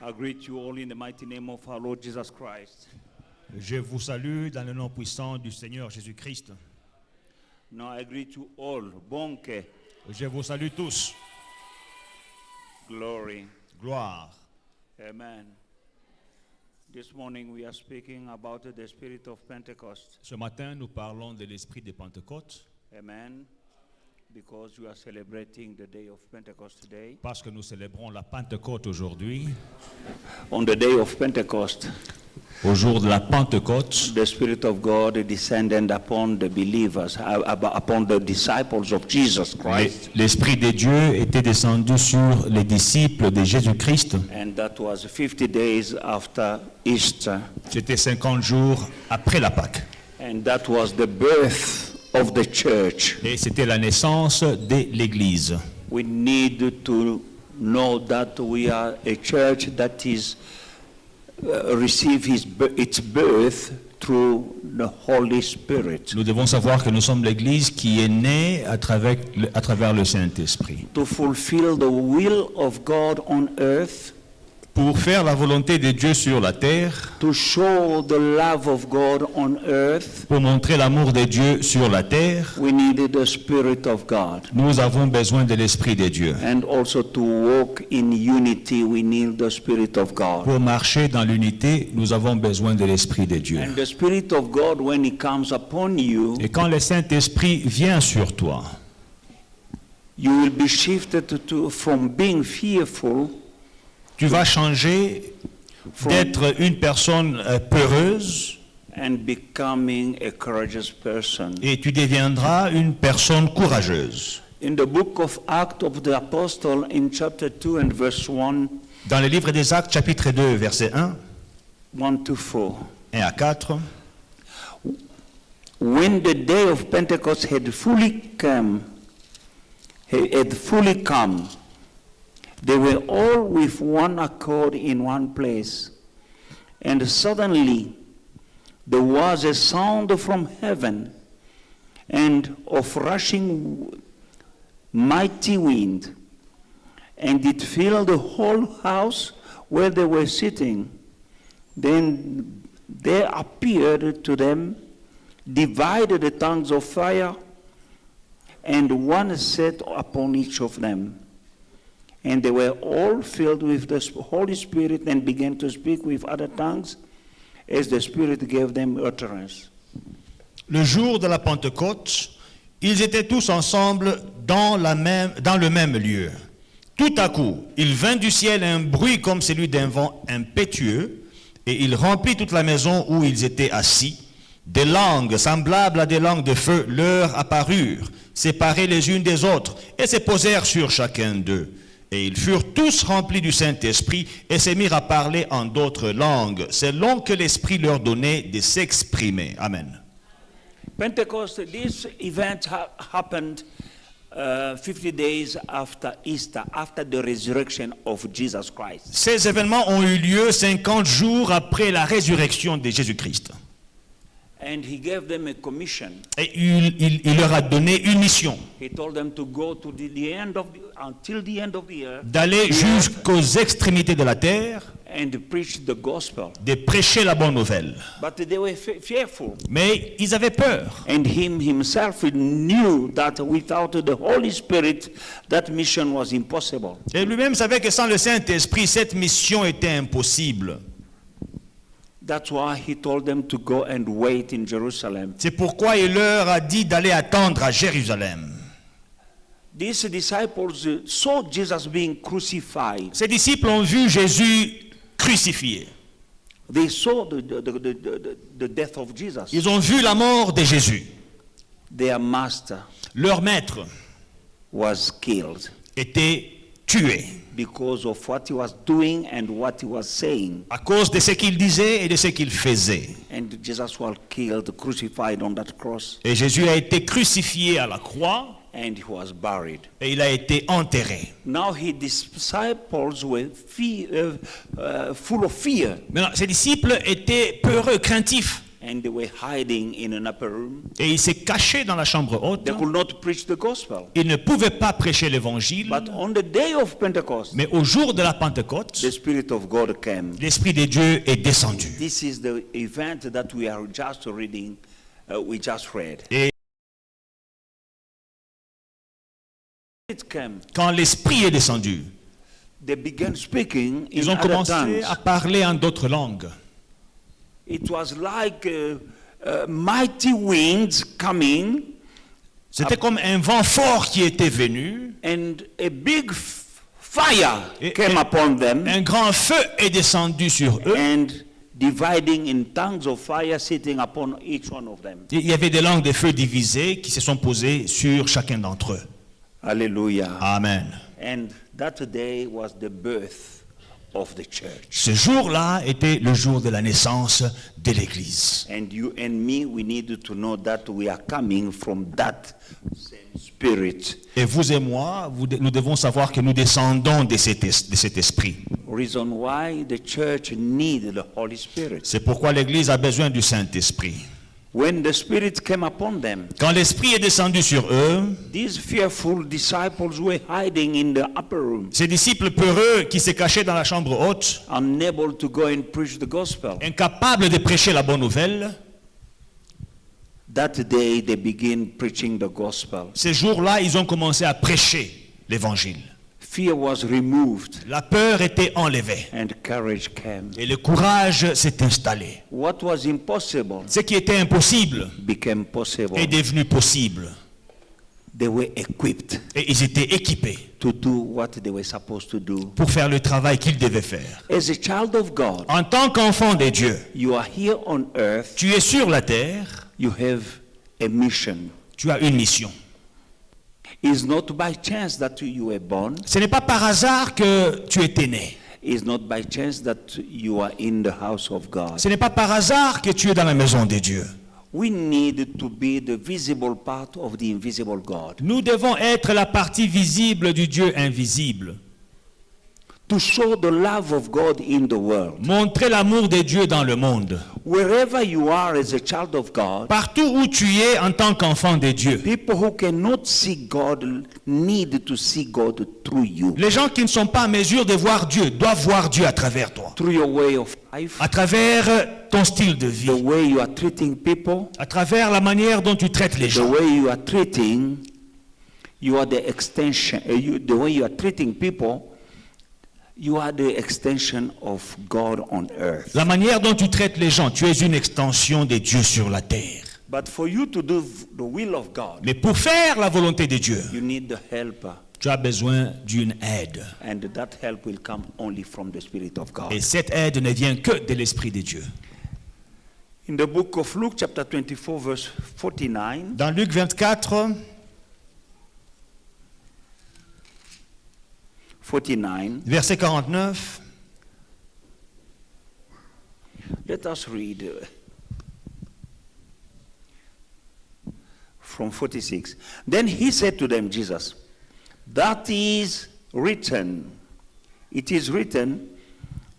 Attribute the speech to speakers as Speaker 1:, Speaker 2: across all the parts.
Speaker 1: I greet you all in the mighty name of our Lord Jesus Christ.
Speaker 2: Je vous salue dans le nom puissant du Seigneur Jésus-Christ.
Speaker 1: Now I greet you all. Bonke.
Speaker 2: Je vous salue tous.
Speaker 1: Glory.
Speaker 2: Gloire.
Speaker 1: Amen. This morning we are speaking about the spirit of Pentecost.
Speaker 2: Ce matin, nous parlons de l'esprit de Pentecôte.
Speaker 1: Amen. Because we are celebrating the day of Pentecost today.
Speaker 2: Parce que nous célébrons la Pentecôte aujourd'hui.
Speaker 1: On the day of Pentecost,
Speaker 2: Au jour de la Pentecôte,
Speaker 1: the Spirit of God descended upon the believers, upon the disciples of Jesus Christ.
Speaker 2: l'Esprit de Dieu était descendu sur les disciples de Jésus-Christ.
Speaker 1: And that was 50 days after Easter.
Speaker 2: C'était 50 jours après la Pâque.
Speaker 1: And that was the birth of the church.
Speaker 2: Et c'était la naissance de l'Église.
Speaker 1: We need to know that we are a church that is receive its birth through the Holy Spirit.
Speaker 2: Nous devons savoir que nous sommes l'Église qui est née à travers le Saint-Esprit.
Speaker 1: To fulfill the will of God on earth,
Speaker 2: Pour faire la volonté de Dieu sur la terre,
Speaker 1: to show the love of God on earth,
Speaker 2: pour montrer l'amour de Dieu sur la terre,
Speaker 1: we need the Spirit of God.
Speaker 2: nous avons besoin de l'Esprit de Dieu.
Speaker 1: And also to walk in unity, we need the Spirit of God.
Speaker 2: Pour marcher dans l'unité, nous avons besoin de l'Esprit de Dieu.
Speaker 1: And the Spirit of God, when He comes upon you,
Speaker 2: Et quand le Saint-Esprit vient sur toi,
Speaker 1: you will be shifted from being fearful
Speaker 2: tu vas changer d'être une personne peureuse
Speaker 1: and becoming a courageous person.
Speaker 2: et tu deviendras une personne courageuse.
Speaker 1: In the book of Acts of the Apostle, in chapter 2 and verse 1,
Speaker 2: Dans le livre des Actes, chapitre 2, verset 1,
Speaker 1: 1 to 4,
Speaker 2: 1 à 4,
Speaker 1: when the day of Pentecost had fully come, they were all with one accord in one place. And suddenly there was a sound from heaven and of rushing mighty wind, and it filled the whole house where they were sitting. Then there appeared to them divided tongues of fire, and one sat upon each of them. And they were all filled with the Holy Spirit and began to speak with other tongues as the Spirit gave them utterance.
Speaker 2: le jour de la Pentecôte, ils étaient tous ensemble dans le même lieu. Tout à coup, il vint du ciel un bruit comme celui d'un vent impétueux, et il remplit toute la maison où ils étaient assis. Des langues semblables à des langues de feu leur apparurent, séparées les unes des autres, et se posèrent sur chacun d'eux. Et ils furent tous remplis du Saint-Esprit et se mirent à parler en d'autres langues, selon que l'Esprit leur donnait de s'exprimer. Amen.
Speaker 1: Pentecost, this event happened 50 days after Easter, after the resurrection of Jesus Christ.
Speaker 2: Ces événements ont eu lieu 50 jours après la résurrection de Jésus-Christ.
Speaker 1: And he gave them a commission.
Speaker 2: Et il leur a donné une mission,
Speaker 1: He told them to go to the end of until the end of the earth
Speaker 2: d'aller jusqu'aux extrémités de la terre,
Speaker 1: and preach the gospel.
Speaker 2: de prêcher la bonne nouvelle.
Speaker 1: But they were fearful.
Speaker 2: Mais ils avaient peur.
Speaker 1: And himself knew that without the Holy Spirit, that mission was impossible.
Speaker 2: Et lui-même savait que sans le Saint-Esprit, cette mission était impossible.
Speaker 1: That's why he told them to go and wait in Jerusalem.
Speaker 2: C'est pourquoi il leur a dit d'aller attendre à Jérusalem.
Speaker 1: These disciples saw Jesus being crucified.
Speaker 2: Ses disciples ont vu Jésus crucifié.
Speaker 1: They saw the death of Jesus.
Speaker 2: Ils ont vu la mort de Jésus.
Speaker 1: Their master
Speaker 2: Leur maître
Speaker 1: was killed
Speaker 2: était tué
Speaker 1: because of what he was doing and what he was saying.
Speaker 2: à cause de ce qu'il disait et de ce qu'il faisait.
Speaker 1: And Jesus was killed, crucified on that cross,
Speaker 2: Et Jésus a été crucifié à la croix
Speaker 1: and he was buried.
Speaker 2: et il a été enterré.
Speaker 1: Now his disciples were full of fear,
Speaker 2: Maintenant, ses disciples étaient peureux, craintifs.
Speaker 1: And they were hiding in an upper room.
Speaker 2: Et il s'est caché dans la chambre haute.
Speaker 1: They could not preach the gospel.
Speaker 2: Il ne pouvait pas prêcher l'évangile.
Speaker 1: But on the day of Pentecost,
Speaker 2: Mais au jour de la Pentecôte,
Speaker 1: the Spirit of God came.
Speaker 2: l'Esprit de Dieu est descendu.
Speaker 1: This is the event that we are just reading, we just read.
Speaker 2: Et
Speaker 1: It came.
Speaker 2: quand l'Esprit est descendu,
Speaker 1: They began speaking in
Speaker 2: ils ont
Speaker 1: other
Speaker 2: commencé
Speaker 1: tongues.
Speaker 2: à parler en d'autres langues.
Speaker 1: It was like mighty winds coming,
Speaker 2: C'était comme un vent fort qui était venu.
Speaker 1: and a big fire
Speaker 2: Et-
Speaker 1: came
Speaker 2: et-
Speaker 1: upon them,
Speaker 2: Un grand feu est descendu sur eux.
Speaker 1: and dividing in tongues of fire sitting upon each one of them.
Speaker 2: Et il y avait des langues de feu divisées qui se sont posées sur chacun d'entre eux.
Speaker 1: Hallelujah.
Speaker 2: Amen.
Speaker 1: And that day was the birth of the church.
Speaker 2: Ce jour-là était le jour de la naissance de l'Église.
Speaker 1: And you and me, we need to know that we are coming from that same spirit.
Speaker 2: Et vous et moi, nous devons savoir que nous descendons de cet esprit.
Speaker 1: Reason why the church needs the Holy Spirit.
Speaker 2: C'est pourquoi l'Église a besoin du Saint-Esprit.
Speaker 1: When the Spirit came upon them,
Speaker 2: Quand l'Esprit est descendu sur eux,
Speaker 1: these fearful disciples were hiding in the upper room,
Speaker 2: ces disciples peureux qui se cachaient dans la chambre haute,
Speaker 1: unable to go and preach the gospel.
Speaker 2: incapables de prêcher la bonne nouvelle,
Speaker 1: That day they begin preaching the gospel.
Speaker 2: ces jours-là, ils ont commencé à prêcher l'Évangile.
Speaker 1: Fear was removed
Speaker 2: La peur était enlevée
Speaker 1: and courage came.
Speaker 2: et le courage s'est installé.
Speaker 1: What was impossible
Speaker 2: Ce qui était impossible
Speaker 1: became possible.
Speaker 2: est devenu possible.
Speaker 1: They were equipped
Speaker 2: Et ils étaient équipés
Speaker 1: to do what they were supposed to do.
Speaker 2: pour faire le travail qu'ils devaient faire.
Speaker 1: As a child of God,
Speaker 2: En tant qu'enfant de Dieu,
Speaker 1: you are here on earth,
Speaker 2: tu es sur la terre,
Speaker 1: you have a mission.
Speaker 2: tu as une mission.
Speaker 1: It's not by chance that you were born.
Speaker 2: Ce n'est pas par hasard que tu étais né.
Speaker 1: It's not by chance that you are in the house of God.
Speaker 2: Ce n'est pas par hasard que tu es dans la maison de Dieu.
Speaker 1: We need to be the visible part of the invisible God.
Speaker 2: Nous devons être la partie visible du Dieu invisible.
Speaker 1: To show the love of God in the world.
Speaker 2: Montrer l'amour de Dieu dans le monde.
Speaker 1: Wherever you are as a child of God,
Speaker 2: Partout où tu es en tant qu'enfant de Dieu.
Speaker 1: people who cannot see God need to see God through you.
Speaker 2: Les gens qui ne sont pas en mesure de voir Dieu doivent voir Dieu à travers toi.
Speaker 1: Through your way of life,
Speaker 2: À travers ton style de
Speaker 1: the
Speaker 2: vie.
Speaker 1: way you are treating people,
Speaker 2: À travers la manière dont tu traites les
Speaker 1: the
Speaker 2: gens.
Speaker 1: way you are treating, you are the extension, the way you are treating people, you are the extension of God on earth.
Speaker 2: La manière dont tu traites les gens, tu es une extension de Dieu sur la terre.
Speaker 1: But for you to do the will of God,
Speaker 2: Mais pour faire la volonté de Dieu,
Speaker 1: you need the helper,
Speaker 2: tu as besoin d'une aide.
Speaker 1: and that help will come only from the Spirit of God.
Speaker 2: Et cette aide ne vient que de l'Esprit de Dieu.
Speaker 1: In the book of Luke, chapter 24, verse 49,
Speaker 2: Dans Luc 24,
Speaker 1: 49,
Speaker 2: verset 49,
Speaker 1: let us read from 46. Then he said to them, Jesus, that is written, it is written,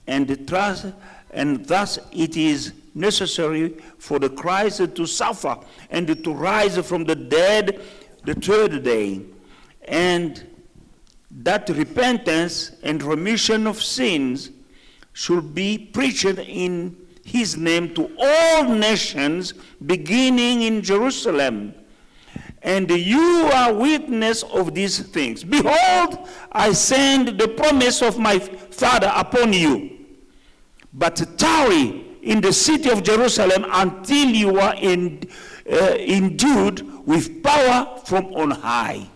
Speaker 1: and thus it is necessary for the Christ to suffer and to rise from the dead the third day, and that repentance and remission of sins should be preached in his name to all nations, beginning in Jerusalem. And you are witness of these things. Behold, I send the promise of my Father upon you. But tarry in the city of Jerusalem until you are endued with power from on high.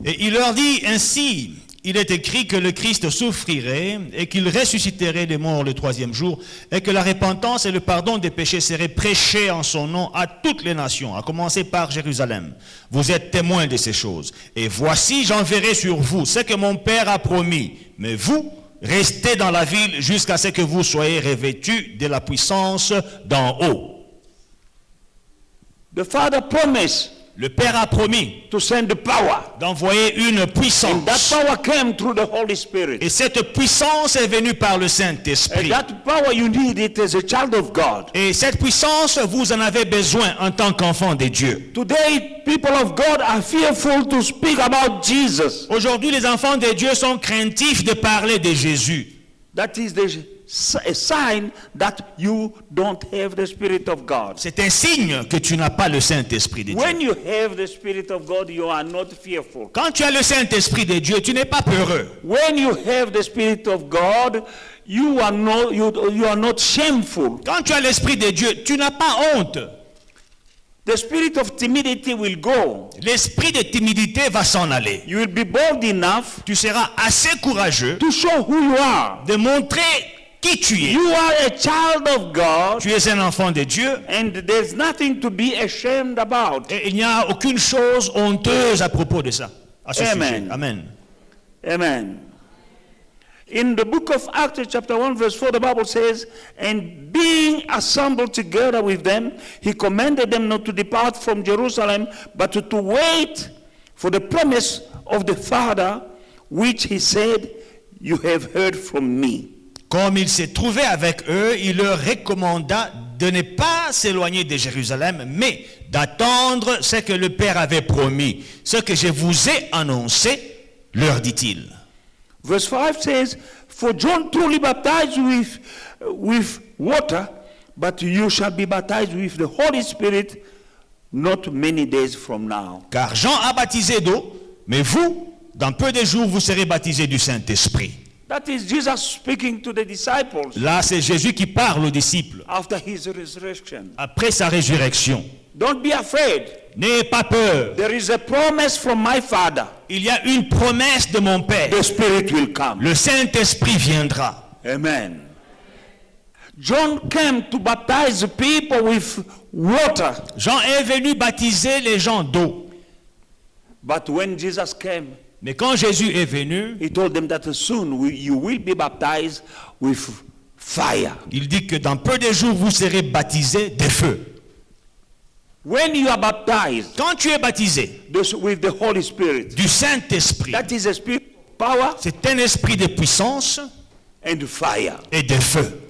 Speaker 2: et il leur dit ainsi, il est écrit que le Christ souffrirait et qu'il ressusciterait des morts le troisième jour et que la repentance et le pardon des péchés seraient prêchés en son nom à toutes les nations, à commencer par Jérusalem. Vous êtes témoins de ces choses. Et voici, j'enverrai sur vous ce que mon Père a promis. Mais vous, restez dans la ville jusqu'à ce que vous soyez revêtus de la puissance d'en haut.
Speaker 1: The Father promised
Speaker 2: Le Père a promis
Speaker 1: to send the power.
Speaker 2: d'envoyer une
Speaker 1: And that
Speaker 2: puissance.
Speaker 1: power came through the Holy Spirit.
Speaker 2: Et cette puissance est venue par le
Speaker 1: And
Speaker 2: Saint-Esprit.
Speaker 1: that power, you need it as a child of God.
Speaker 2: Et cette puissance, vous en avez besoin en tant qu'enfant de Dieu.
Speaker 1: Today, people of God are fearful to speak about Jesus.
Speaker 2: Aujourd'hui, les enfants de Dieu sont craintifs de parler de Jésus.
Speaker 1: That is a sign that you don't have the Spirit of God.
Speaker 2: C'est un signe que tu n'as pas le Saint-Esprit de Dieu.
Speaker 1: When you have the Spirit of God, you are not fearful.
Speaker 2: Quand tu as le Saint-Esprit de Dieu, tu n'es pas peureux.
Speaker 1: When you have the Spirit of God, you are not shameful.
Speaker 2: Quand tu as l'Esprit de Dieu, tu n'as pas honte.
Speaker 1: The spirit of timidity will go.
Speaker 2: L'esprit de timidité va s'en aller.
Speaker 1: You will be bold enough
Speaker 2: Tu seras assez courageux
Speaker 1: to show who you are.
Speaker 2: de montrer qui tu es.
Speaker 1: You are a child of God,
Speaker 2: Tu es un enfant de Dieu
Speaker 1: and there's nothing to be ashamed about.
Speaker 2: et il n'y a aucune chose honteuse à propos de ça. À ce
Speaker 1: Amen.
Speaker 2: sujet. Amen.
Speaker 1: Amen. In the book of Acts, chapter 1, verse 4, the Bible says, "And being assembled together with them, he commanded them not to depart from Jerusalem, but to wait for the promise of the Father, which he said, you have heard from me."
Speaker 2: Comme il s'est trouvé avec eux, il leur recommanda de ne pas s'éloigner de Jérusalem, mais d'attendre ce que le Père avait promis. Ce que je vous ai annoncé, leur dit-il.
Speaker 1: Verse 5 says, "For John truly baptized with water, but you shall be baptized with the Holy Spirit not many days from now."
Speaker 2: Car Jean a baptisé d'eau, mais vous, dans peu de jours, vous serez baptisés du Saint-Esprit.
Speaker 1: That is Jesus speaking to the disciples
Speaker 2: Là, c'est Jésus qui parle aux disciples
Speaker 1: after his resurrection.
Speaker 2: après sa résurrection.
Speaker 1: Don't be afraid.
Speaker 2: N'ayez pas peur.
Speaker 1: There is a promise from my Father.
Speaker 2: Il y a une promesse de mon Père.
Speaker 1: The Spirit will come.
Speaker 2: Le Saint-Esprit viendra.
Speaker 1: Amen. John came to baptize the people with water.
Speaker 2: Jean est venu baptiser les gens d'eau.
Speaker 1: But when Jesus came,
Speaker 2: Mais quand Jésus est venu,
Speaker 1: he told them that soon you will be baptized with fire.
Speaker 2: il dit que dans peu de jours, vous serez baptisés de feu.
Speaker 1: When you are baptized
Speaker 2: Quand tu es baptisé
Speaker 1: with the Holy Spirit,
Speaker 2: du Saint-Esprit,
Speaker 1: that is a spirit of power
Speaker 2: c'est un esprit de puissance
Speaker 1: and fire.
Speaker 2: et de feu.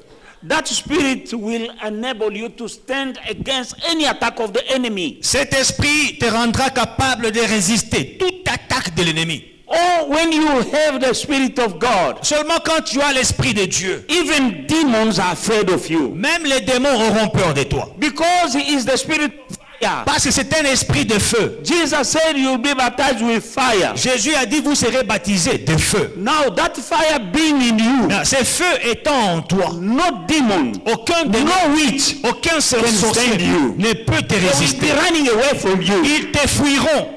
Speaker 1: That spirit will enable you to stand against any attack of the enemy.
Speaker 2: Cet esprit te rendra capable de résister toute attaque de l'ennemi.
Speaker 1: Or when you have the Spirit of God,
Speaker 2: Seulement quand tu as l'esprit de Dieu,
Speaker 1: even demons are afraid of you.
Speaker 2: même les démons auront peur de toi.
Speaker 1: Because he is the spirit of fire.
Speaker 2: Parce que c'est un esprit de feu.
Speaker 1: Jesus said you'll be baptized with fire.
Speaker 2: Jésus a dit, vous serez baptisés de feu.
Speaker 1: Now that fire being in you,
Speaker 2: Now, ce feu étant en toi,
Speaker 1: no demon,
Speaker 2: aucun démon,
Speaker 1: no witch
Speaker 2: aucun
Speaker 1: stand
Speaker 2: sorcier
Speaker 1: you.
Speaker 2: ne peut te
Speaker 1: they will
Speaker 2: résister.
Speaker 1: be running away from you.
Speaker 2: Ils te fuiront.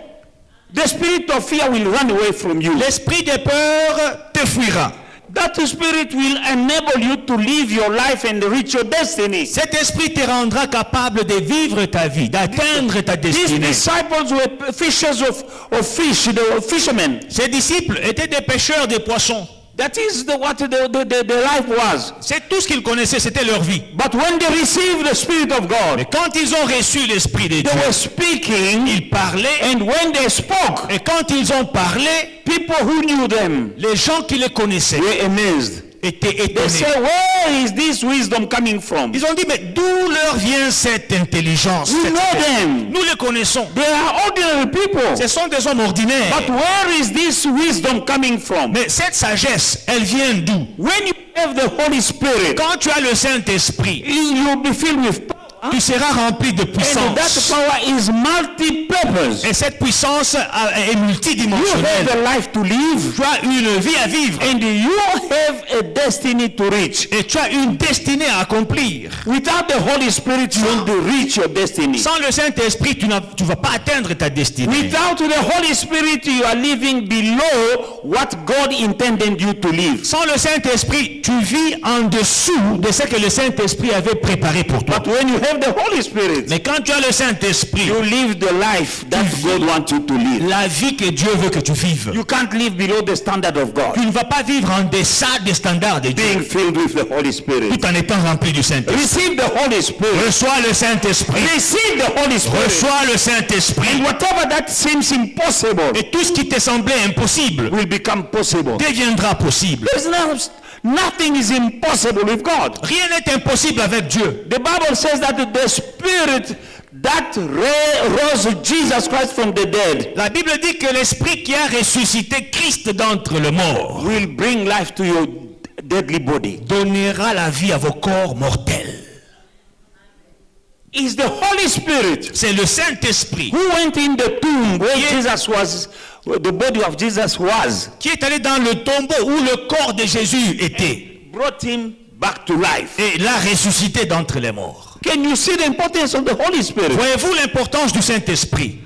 Speaker 1: The spirit of fear will run away from you.
Speaker 2: L'esprit de peur te fuira.
Speaker 1: That spirit will enable you to live your life and reach your destiny.
Speaker 2: Cet esprit te rendra capable de vivre ta vie, d'atteindre ta
Speaker 1: These
Speaker 2: destinée.
Speaker 1: disciples were fishers of fish, they were fishermen.
Speaker 2: Ces disciples étaient des pêcheurs de poissons.
Speaker 1: That is what the life was.
Speaker 2: C'est tout ce qu'ils connaissaient, c'était leur vie.
Speaker 1: But when they received the Spirit of
Speaker 2: Mais
Speaker 1: God,
Speaker 2: quand ils ont reçu l'Esprit de
Speaker 1: they
Speaker 2: Dieu,
Speaker 1: were speaking,
Speaker 2: ils parlaient.
Speaker 1: and when they spoke,
Speaker 2: Et quand ils ont parlé,
Speaker 1: people who knew them
Speaker 2: les gens qui les connaissaient
Speaker 1: were amazed.
Speaker 2: étaient
Speaker 1: They
Speaker 2: étonnés.
Speaker 1: said, where is this wisdom coming from?
Speaker 2: Ils ont dit, mais d'où leur vient cette intelligence?
Speaker 1: We
Speaker 2: cette
Speaker 1: know
Speaker 2: sagesse?
Speaker 1: them.
Speaker 2: Nous les connaissons.
Speaker 1: They are ordinary people.
Speaker 2: Ce sont des hommes ordinaires.
Speaker 1: But where is this wisdom coming from?
Speaker 2: Mais cette sagesse, elle vient d'où?
Speaker 1: When you have the Holy Spirit,
Speaker 2: Quand tu as le Saint-Esprit,
Speaker 1: you'll be filled with power.
Speaker 2: tu seras rempli de
Speaker 1: And that
Speaker 2: puissance.
Speaker 1: power is multi-purpose.
Speaker 2: Et cette puissance est
Speaker 1: You have
Speaker 2: multidimensionnelle.
Speaker 1: a life to live,
Speaker 2: Tu as une vie à vivre.
Speaker 1: and you have a destiny to reach.
Speaker 2: Et tu as une destinée à accomplir.
Speaker 1: Without the Holy Spirit, you won't reach your destiny.
Speaker 2: Sans le Saint-Esprit, tu ne vas pas atteindre ta destinée.
Speaker 1: Without the Holy Spirit, you are living below what God intended you to live.
Speaker 2: Sans le Saint-Esprit, tu vis en dessous de ce que le Saint-Esprit avait préparé pour toi.
Speaker 1: But when you have have the Holy Spirit,
Speaker 2: Mais quand tu as le Saint-Esprit,
Speaker 1: you live the life that God wants you to live.
Speaker 2: la vie que Dieu veut que tu vives,
Speaker 1: You can't live below the standard of God.
Speaker 2: tu ne vas pas vivre en deçà des standards de Dieu,
Speaker 1: Being filled with the Holy Spirit.
Speaker 2: tout en étant rempli du Saint-Esprit.
Speaker 1: Receive the Holy Spirit.
Speaker 2: Reçois le Saint-Esprit.
Speaker 1: Receive the Holy Spirit.
Speaker 2: Reçois le Saint-Esprit.
Speaker 1: And whatever that seems impossible
Speaker 2: Et tout ce qui te semblait impossible
Speaker 1: will become possible.
Speaker 2: deviendra possible.
Speaker 1: Nothing is impossible with God.
Speaker 2: Rien n'est impossible avec Dieu.
Speaker 1: The Bible says that the Spirit that rose Jesus Christ from the dead
Speaker 2: La Bible dit que l'Esprit qui a ressuscité Christ d'entre les morts
Speaker 1: will bring life to your deadly body.
Speaker 2: donnera la vie à vos corps mortels.
Speaker 1: It's the Holy Spirit
Speaker 2: C'est le Saint-Esprit
Speaker 1: who went in the tomb where Jesus was, where the body of Jesus was,
Speaker 2: qui est allé dans le tombeau où le corps de Jésus était
Speaker 1: brought him back to life.
Speaker 2: et l'a ressuscité d'entre les morts.
Speaker 1: Can you see the importance of the Holy Spirit?
Speaker 2: Voyez-vous l'importance du Saint-Esprit?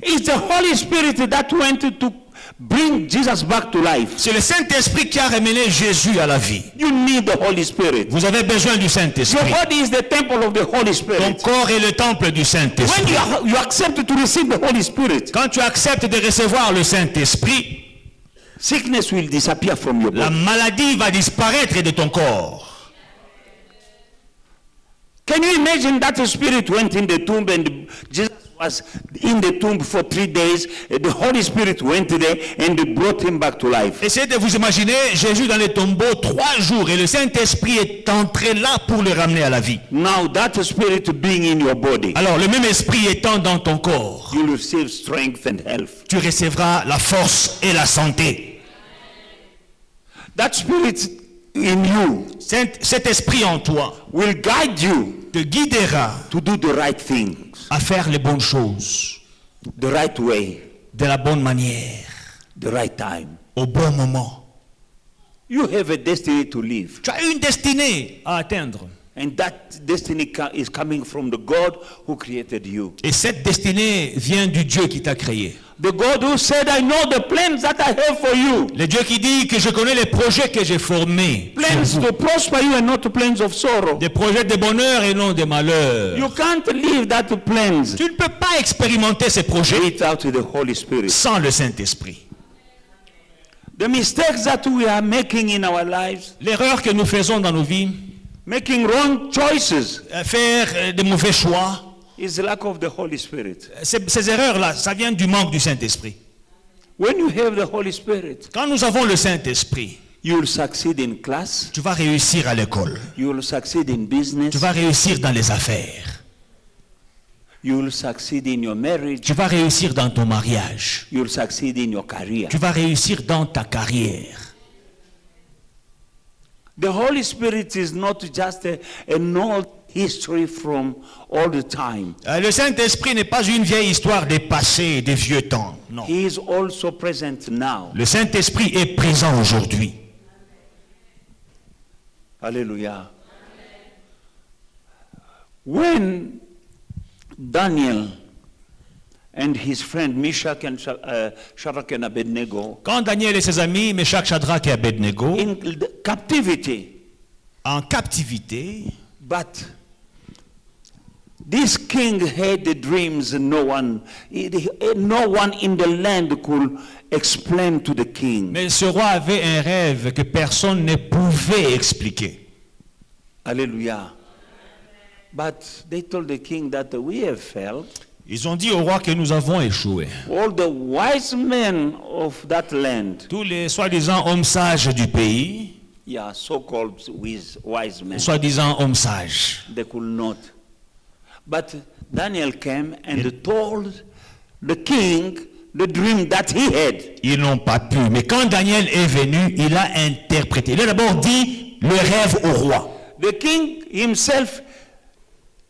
Speaker 1: It's the Holy Spirit that went to bring Jesus back to life.
Speaker 2: C'est le Saint-Esprit qui a ramené Jésus à la vie.
Speaker 1: You need the Holy Spirit.
Speaker 2: Vous avez besoin du
Speaker 1: Your
Speaker 2: Saint-Esprit.
Speaker 1: body is the temple of the Holy
Speaker 2: Ton
Speaker 1: Spirit.
Speaker 2: corps est le temple du
Speaker 1: When
Speaker 2: Saint-Esprit.
Speaker 1: you accept to receive the Holy Spirit,
Speaker 2: Quand tu acceptes de recevoir le Saint-Esprit,
Speaker 1: sickness will disappear from your
Speaker 2: la
Speaker 1: body.
Speaker 2: maladie va disparaître de ton corps.
Speaker 1: Can you imagine that the Spirit went in the tomb and Jesus was in the tomb for 3 days? The Holy Spirit went there and brought him back to life.
Speaker 2: Essayez de vous imaginer Jésus dans le tombeau 3 jours et le Saint-Esprit est entré là pour le ramener à la vie.
Speaker 1: Now that Spirit being in your body,
Speaker 2: Alors le même esprit étant dans ton corps,
Speaker 1: you will receive strength and health.
Speaker 2: tu recevras la force et la santé.
Speaker 1: That Spirit in you
Speaker 2: Cet esprit en toi
Speaker 1: will guide you
Speaker 2: te guidera
Speaker 1: to do the right things,
Speaker 2: à faire les bonnes choses,
Speaker 1: the right way,
Speaker 2: de la bonne manière,
Speaker 1: the right time.
Speaker 2: au bon moment.
Speaker 1: You have a destiny to live.
Speaker 2: Tu as une destinée à atteindre.
Speaker 1: And that destiny is coming from the God who created you.
Speaker 2: Et cette destinée vient du Dieu qui t'a créé.
Speaker 1: The God who said, I know the plans that I have for you.
Speaker 2: Le Dieu qui dit que je connais les projets que j'ai formés.
Speaker 1: Plans to prosper you and not plans of sorrow.
Speaker 2: Des projets de bonheur et non de malheur.
Speaker 1: You can't live that plans
Speaker 2: Tu ne peux pas expérimenter ces projets
Speaker 1: without the Holy Spirit.
Speaker 2: sans le Saint-Esprit.
Speaker 1: The mistakes that we are making in our lives,
Speaker 2: L'erreur que nous faisons dans nos vies,
Speaker 1: making wrong choices,
Speaker 2: faire de mauvais choix,
Speaker 1: is the lack of the Holy Spirit.
Speaker 2: ces erreurs-là, ça vient du manque du Saint-Esprit.
Speaker 1: When you have the Holy Spirit,
Speaker 2: Quand nous avons le Saint-Esprit,
Speaker 1: you will succeed in class,
Speaker 2: tu vas réussir à l'école.
Speaker 1: you will succeed in business,
Speaker 2: Tu vas réussir dans les affaires.
Speaker 1: you will succeed in your marriage,
Speaker 2: Tu vas réussir dans ton mariage.
Speaker 1: you will succeed in your career.
Speaker 2: Tu vas réussir dans ta carrière.
Speaker 1: The Holy Spirit is not just an old history from all the time.
Speaker 2: Le Saint-Esprit n'est pas une vieille histoire des passés, des vieux temps. Non.
Speaker 1: He is also present now.
Speaker 2: Le Saint-Esprit est présent aujourd'hui.
Speaker 1: Hallelujah. When Daniel and his friend Meshach and Shadrach and Abednego
Speaker 2: Quand Daniel et ses amis, Meshach, Shadrach et Abednego,
Speaker 1: in captivity,
Speaker 2: en captivité,
Speaker 1: but this king had the dreams no one in the land could explain to the king.
Speaker 2: mais ce roi avait un rêve que personne ne pouvait expliquer.
Speaker 1: Hallelujah. But they told the king that we have failed.
Speaker 2: Ils ont dit au roi que nous avons échoué.
Speaker 1: All the wise men of that land,
Speaker 2: Tous les soi-disant hommes sages du pays,
Speaker 1: yeah, so-called wise men,
Speaker 2: soi-disant hommes sages,
Speaker 1: they could not. But Daniel came and told the king the dream that he had.
Speaker 2: ils n'ont pas pu. Mais quand Daniel est venu, il a interprété. Il a d'abord dit le rêve au roi.
Speaker 1: The king himself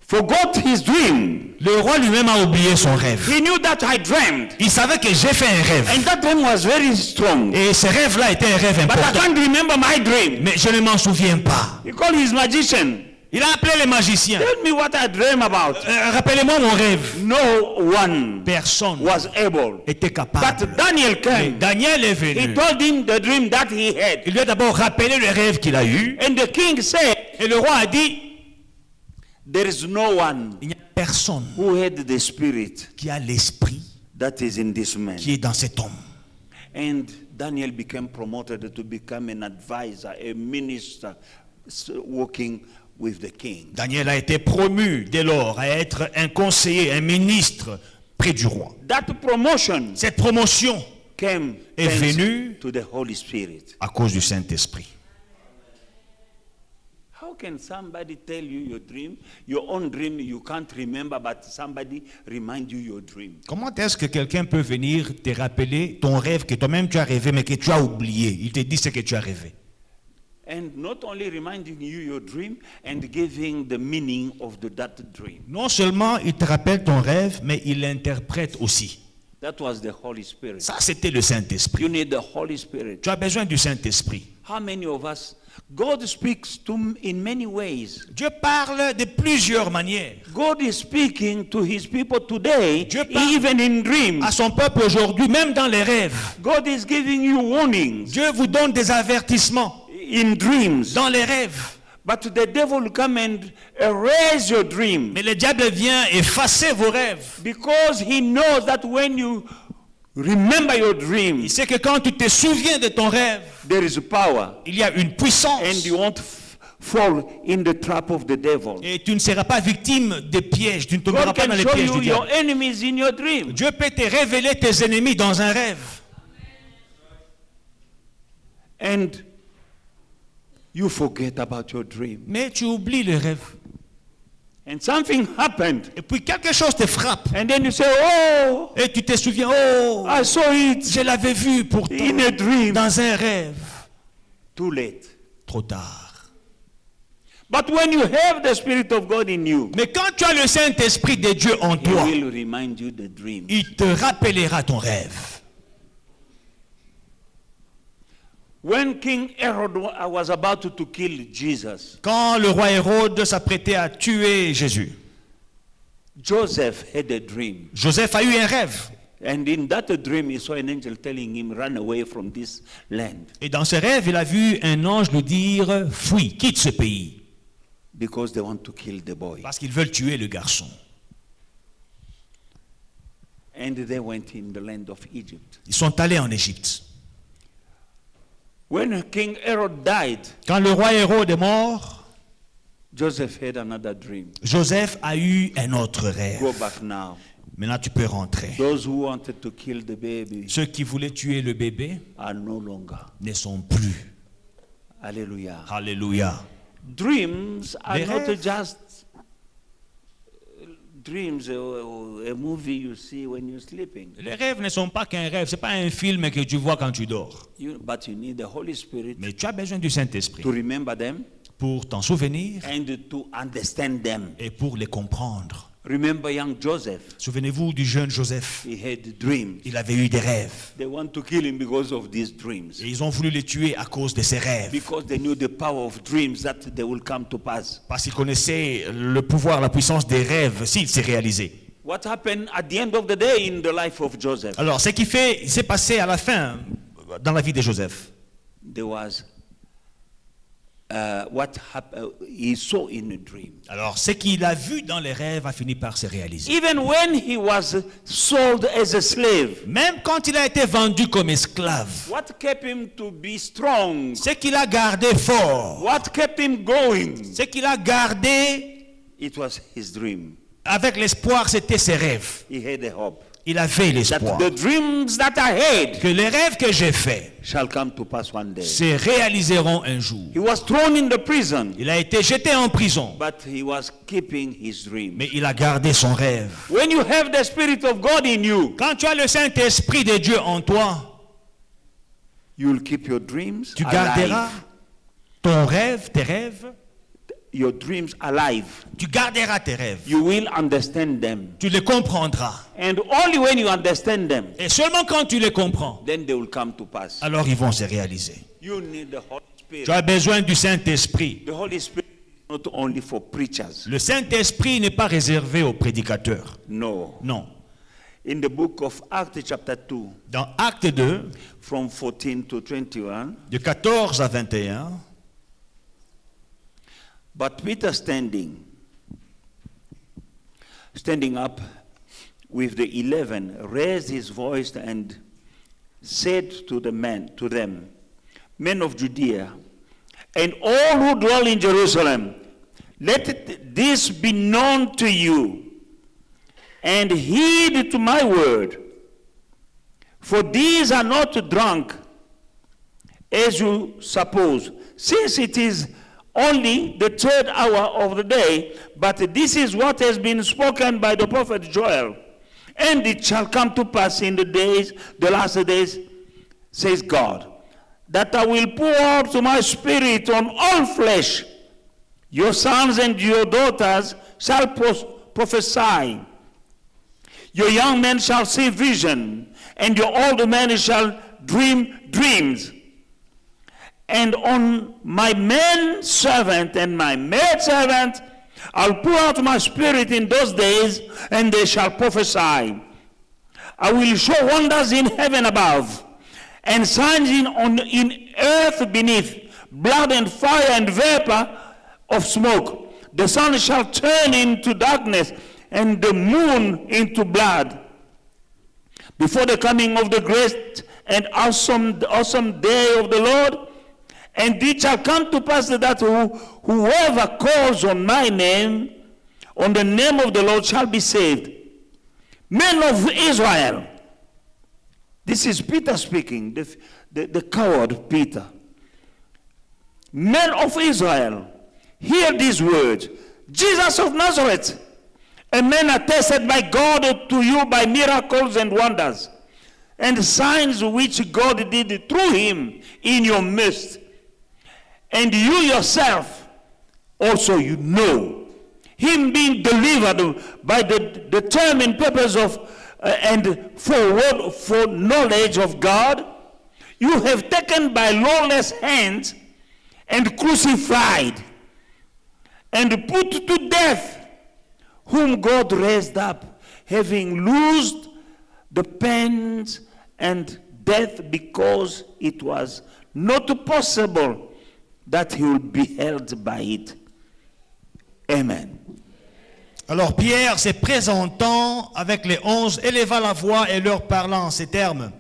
Speaker 1: forgot his dream.
Speaker 2: Le roi lui-même a oublié son rêve.
Speaker 1: He knew that I dreamed.
Speaker 2: Il savait que j'ai fait un rêve.
Speaker 1: And that dream was very strong.
Speaker 2: Et ce rêve-là était un rêve
Speaker 1: But I
Speaker 2: important.
Speaker 1: can't remember my dream.
Speaker 2: Mais je ne m'en souviens pas.
Speaker 1: He called his magician.
Speaker 2: Il a appelé les magiciens.
Speaker 1: Tell me what I dream about.
Speaker 2: Rappelez-moi mon rêve.
Speaker 1: No one
Speaker 2: Personne
Speaker 1: was able.
Speaker 2: n'était capable.
Speaker 1: But Daniel
Speaker 2: Mais
Speaker 1: came.
Speaker 2: Daniel est
Speaker 1: He
Speaker 2: venu.
Speaker 1: told him the dream that he had.
Speaker 2: Il lui a d'abord rappelé le rêve qu'il a eu.
Speaker 1: And the king said,
Speaker 2: Et le roi a dit,
Speaker 1: There is no one
Speaker 2: Il n'y a personne
Speaker 1: who had the spirit
Speaker 2: qui a l'esprit
Speaker 1: that is in this man.
Speaker 2: qui est dans cet homme.
Speaker 1: And Daniel became promoted to become an advisor, a minister, working with the king.
Speaker 2: Daniel a été promu dès lors à être un conseiller, un ministre près du roi.
Speaker 1: That promotion
Speaker 2: Cette promotion
Speaker 1: came
Speaker 2: est
Speaker 1: thanks
Speaker 2: venue
Speaker 1: to the Holy Spirit.
Speaker 2: à cause du Saint-Esprit.
Speaker 1: How can somebody tell you your own dream you can't remember, but somebody remind you your dream?
Speaker 2: Comment est-ce que quelqu'un peut venir te rappeler ton rêve que toi-même tu as rêvé mais que tu as oublié? Il te dit ce que tu as rêvé.
Speaker 1: And not only reminding you your dream and giving the meaning of that dream.
Speaker 2: Non seulement il te rappelle ton rêve, mais il l'interprète aussi.
Speaker 1: That was the Holy Spirit.
Speaker 2: Ça, c'était le Saint-Esprit.
Speaker 1: You need the Holy Spirit.
Speaker 2: Tu as besoin du Saint-Esprit.
Speaker 1: How many of us? God speaks in many ways.
Speaker 2: Dieu parle de plusieurs manières.
Speaker 1: God is speaking to his people today,
Speaker 2: Dieu parle
Speaker 1: even in dreams.
Speaker 2: À son peuple aujourd'hui, même dans les rêves.
Speaker 1: God is giving you warnings
Speaker 2: Dieu vous donne des avertissements
Speaker 1: in dreams.
Speaker 2: dans les rêves.
Speaker 1: But the devil will come and erase your dream.
Speaker 2: Mais le diable vient effacer vos rêves.
Speaker 1: Because he knows that when you remember your dream,
Speaker 2: Il sait que quand tu te souviens de ton rêve,
Speaker 1: there is power.
Speaker 2: il y a une puissance.
Speaker 1: And you won't fall in the trap of the devil.
Speaker 2: Et tu ne seras pas victime des pièges. Tu ne tomberas
Speaker 1: God
Speaker 2: pas dans
Speaker 1: can
Speaker 2: les
Speaker 1: show
Speaker 2: pièges
Speaker 1: you
Speaker 2: du
Speaker 1: your
Speaker 2: diable.
Speaker 1: enemies in your dream.
Speaker 2: Dieu peut te révéler tes ennemis dans un rêve.
Speaker 1: And you forget about your dream.
Speaker 2: Mais tu oublies le rêve.
Speaker 1: And something happened.
Speaker 2: Et puis quelque chose te frappe.
Speaker 1: And then you say, oh,
Speaker 2: Et tu te souviens, oh,
Speaker 1: I saw it
Speaker 2: je l'avais vu pourtant
Speaker 1: in a dream.
Speaker 2: dans un rêve.
Speaker 1: Too late.
Speaker 2: Trop tard.
Speaker 1: But when you have the Spirit of God in you,
Speaker 2: Mais quand tu as le Saint-Esprit de Dieu en
Speaker 1: He
Speaker 2: toi,
Speaker 1: will remind you the dream.
Speaker 2: il te rappellera ton rêve.
Speaker 1: When King Herod was about to kill Jesus,
Speaker 2: Quand le roi Hérode s'apprêtait à tuer Jésus,
Speaker 1: Joseph had a dream.
Speaker 2: Joseph a eu un rêve.
Speaker 1: And in that dream, he saw an angel telling him, run away from this land.
Speaker 2: Et dans ce rêve, il a vu un ange lui dire, fuis, quitte ce pays.
Speaker 1: Because they want to kill the boy.
Speaker 2: Parce qu'ils veulent tuer le garçon.
Speaker 1: And they went in the land of Egypt.
Speaker 2: Ils sont allés en Égypte.
Speaker 1: When King Herod died,
Speaker 2: Quand le roi Hérode est mort,
Speaker 1: Joseph had another dream.
Speaker 2: Joseph a eu un autre
Speaker 1: Go
Speaker 2: rêve.
Speaker 1: back now.
Speaker 2: Maintenant, tu peux rentrer.
Speaker 1: Those who wanted to kill the baby
Speaker 2: Ceux qui voulaient tuer le bébé
Speaker 1: are no longer.
Speaker 2: ne sont plus.
Speaker 1: Hallelujah.
Speaker 2: Alléluia.
Speaker 1: Dreams are
Speaker 2: Les
Speaker 1: not
Speaker 2: rêves.
Speaker 1: just dreams, a movie you see when you're sleeping.
Speaker 2: Les rêves ne sont pas qu'un rêve. Ce n'est pas un film que tu vois quand tu dors.
Speaker 1: But you need the Holy Spirit
Speaker 2: Mais tu as besoin du Saint-Esprit
Speaker 1: to remember them
Speaker 2: pour t'en souvenir
Speaker 1: and to understand them.
Speaker 2: et pour les comprendre.
Speaker 1: Remember young Joseph.
Speaker 2: Souvenez-vous du jeune Joseph.
Speaker 1: He had dreams.
Speaker 2: Il avait eu des rêves.
Speaker 1: They want to kill him because of these dreams.
Speaker 2: Et ils ont voulu le tuer à cause de ses rêves.
Speaker 1: Because they knew the power of dreams that they will come to pass.
Speaker 2: Parce qu'ils connaissaient le pouvoir, la puissance des rêves s'il s'est réalisé.
Speaker 1: What happened at the end of the day in the life of Joseph?
Speaker 2: Alors, ce qui s'est passé à la fin dans la vie de Joseph,
Speaker 1: There was what he saw in a dream.
Speaker 2: alors ce qu'il a vu dans les rêves a fini par se réaliser.
Speaker 1: Even when he was sold as a slave,
Speaker 2: Même quand il a été vendu comme esclave,
Speaker 1: what kept him to be strong?
Speaker 2: ce qu'il a gardé fort,
Speaker 1: What kept him going?
Speaker 2: ce qu'il a gardé
Speaker 1: It was his dream.
Speaker 2: avec l'espoir, c'était ses rêves.
Speaker 1: He had a hope
Speaker 2: Il avait
Speaker 1: that
Speaker 2: l'espoir
Speaker 1: the dreams that I had
Speaker 2: que les rêves que j'ai faits
Speaker 1: shall come to pass one day.
Speaker 2: se réaliseront un jour.
Speaker 1: He was thrown in the prison,
Speaker 2: Il a été jeté en prison,
Speaker 1: but he was keeping his dream.
Speaker 2: mais il a gardé son rêve.
Speaker 1: When you have the Spirit of God in you,
Speaker 2: Quand tu as le Saint-Esprit de Dieu en toi,
Speaker 1: you will keep your dreams
Speaker 2: tu garderas
Speaker 1: alive.
Speaker 2: ton rêve, tes rêves,
Speaker 1: Your dreams alive.
Speaker 2: tu garderas tes rêves,
Speaker 1: You will understand them.
Speaker 2: tu les comprendras.
Speaker 1: And only when you understand them,
Speaker 2: Et seulement quand tu les comprends,
Speaker 1: then they will come to pass.
Speaker 2: alors ils vont se réaliser.
Speaker 1: You need the Holy Spirit.
Speaker 2: Tu as besoin du Saint-Esprit.
Speaker 1: The Holy Spirit is not only for preachers.
Speaker 2: Le Saint-Esprit n'est pas réservé aux prédicateurs.
Speaker 1: No.
Speaker 2: Non.
Speaker 1: In the book of Acts chapter 2,
Speaker 2: Dans Acte 2,
Speaker 1: from 14 to 21,
Speaker 2: de 14 à 21,
Speaker 1: but Peter standing standing up with the 11, raised his voice and said to them, men of Judea, and all who dwell in Jerusalem, let this be known to you, and heed to my word. For these are not drunk, as you suppose, since it is only the third hour of the day, but this is what has been spoken by the prophet Joel. And it shall come to pass in the last days, says God, that I will pour out my spirit on all flesh. Your sons and your daughters shall prophesy. Your young men shall see vision, and your old men shall dream dreams. And on my man servant and my maid servant, I'll pour out my spirit in those days, and they shall prophesy. I will show wonders in heaven above, and signs in earth beneath, blood and fire and vapor of smoke. The sun shall turn into darkness, and the moon into blood, before the coming of the great and awesome day of the Lord. And it shall come to pass that whoever calls on my name, on the name of the Lord, shall be saved. Men of Israel, this is Peter speaking, the coward Peter. Men of Israel, hear these words. Jesus of Nazareth, a man attested by God to you by miracles and wonders, and signs which God did through him in your midst. And you yourself also you know, him being delivered by the determined purpose of and for knowledge of God, you have taken by lawless hands and crucified and put to death, whom God raised up, having loosed the pains and death, because it was not possible that he would be held by it. Amen.
Speaker 2: Alors Pierre, se présentant avec les 11, éleva la voix et leur parlant en ces termes.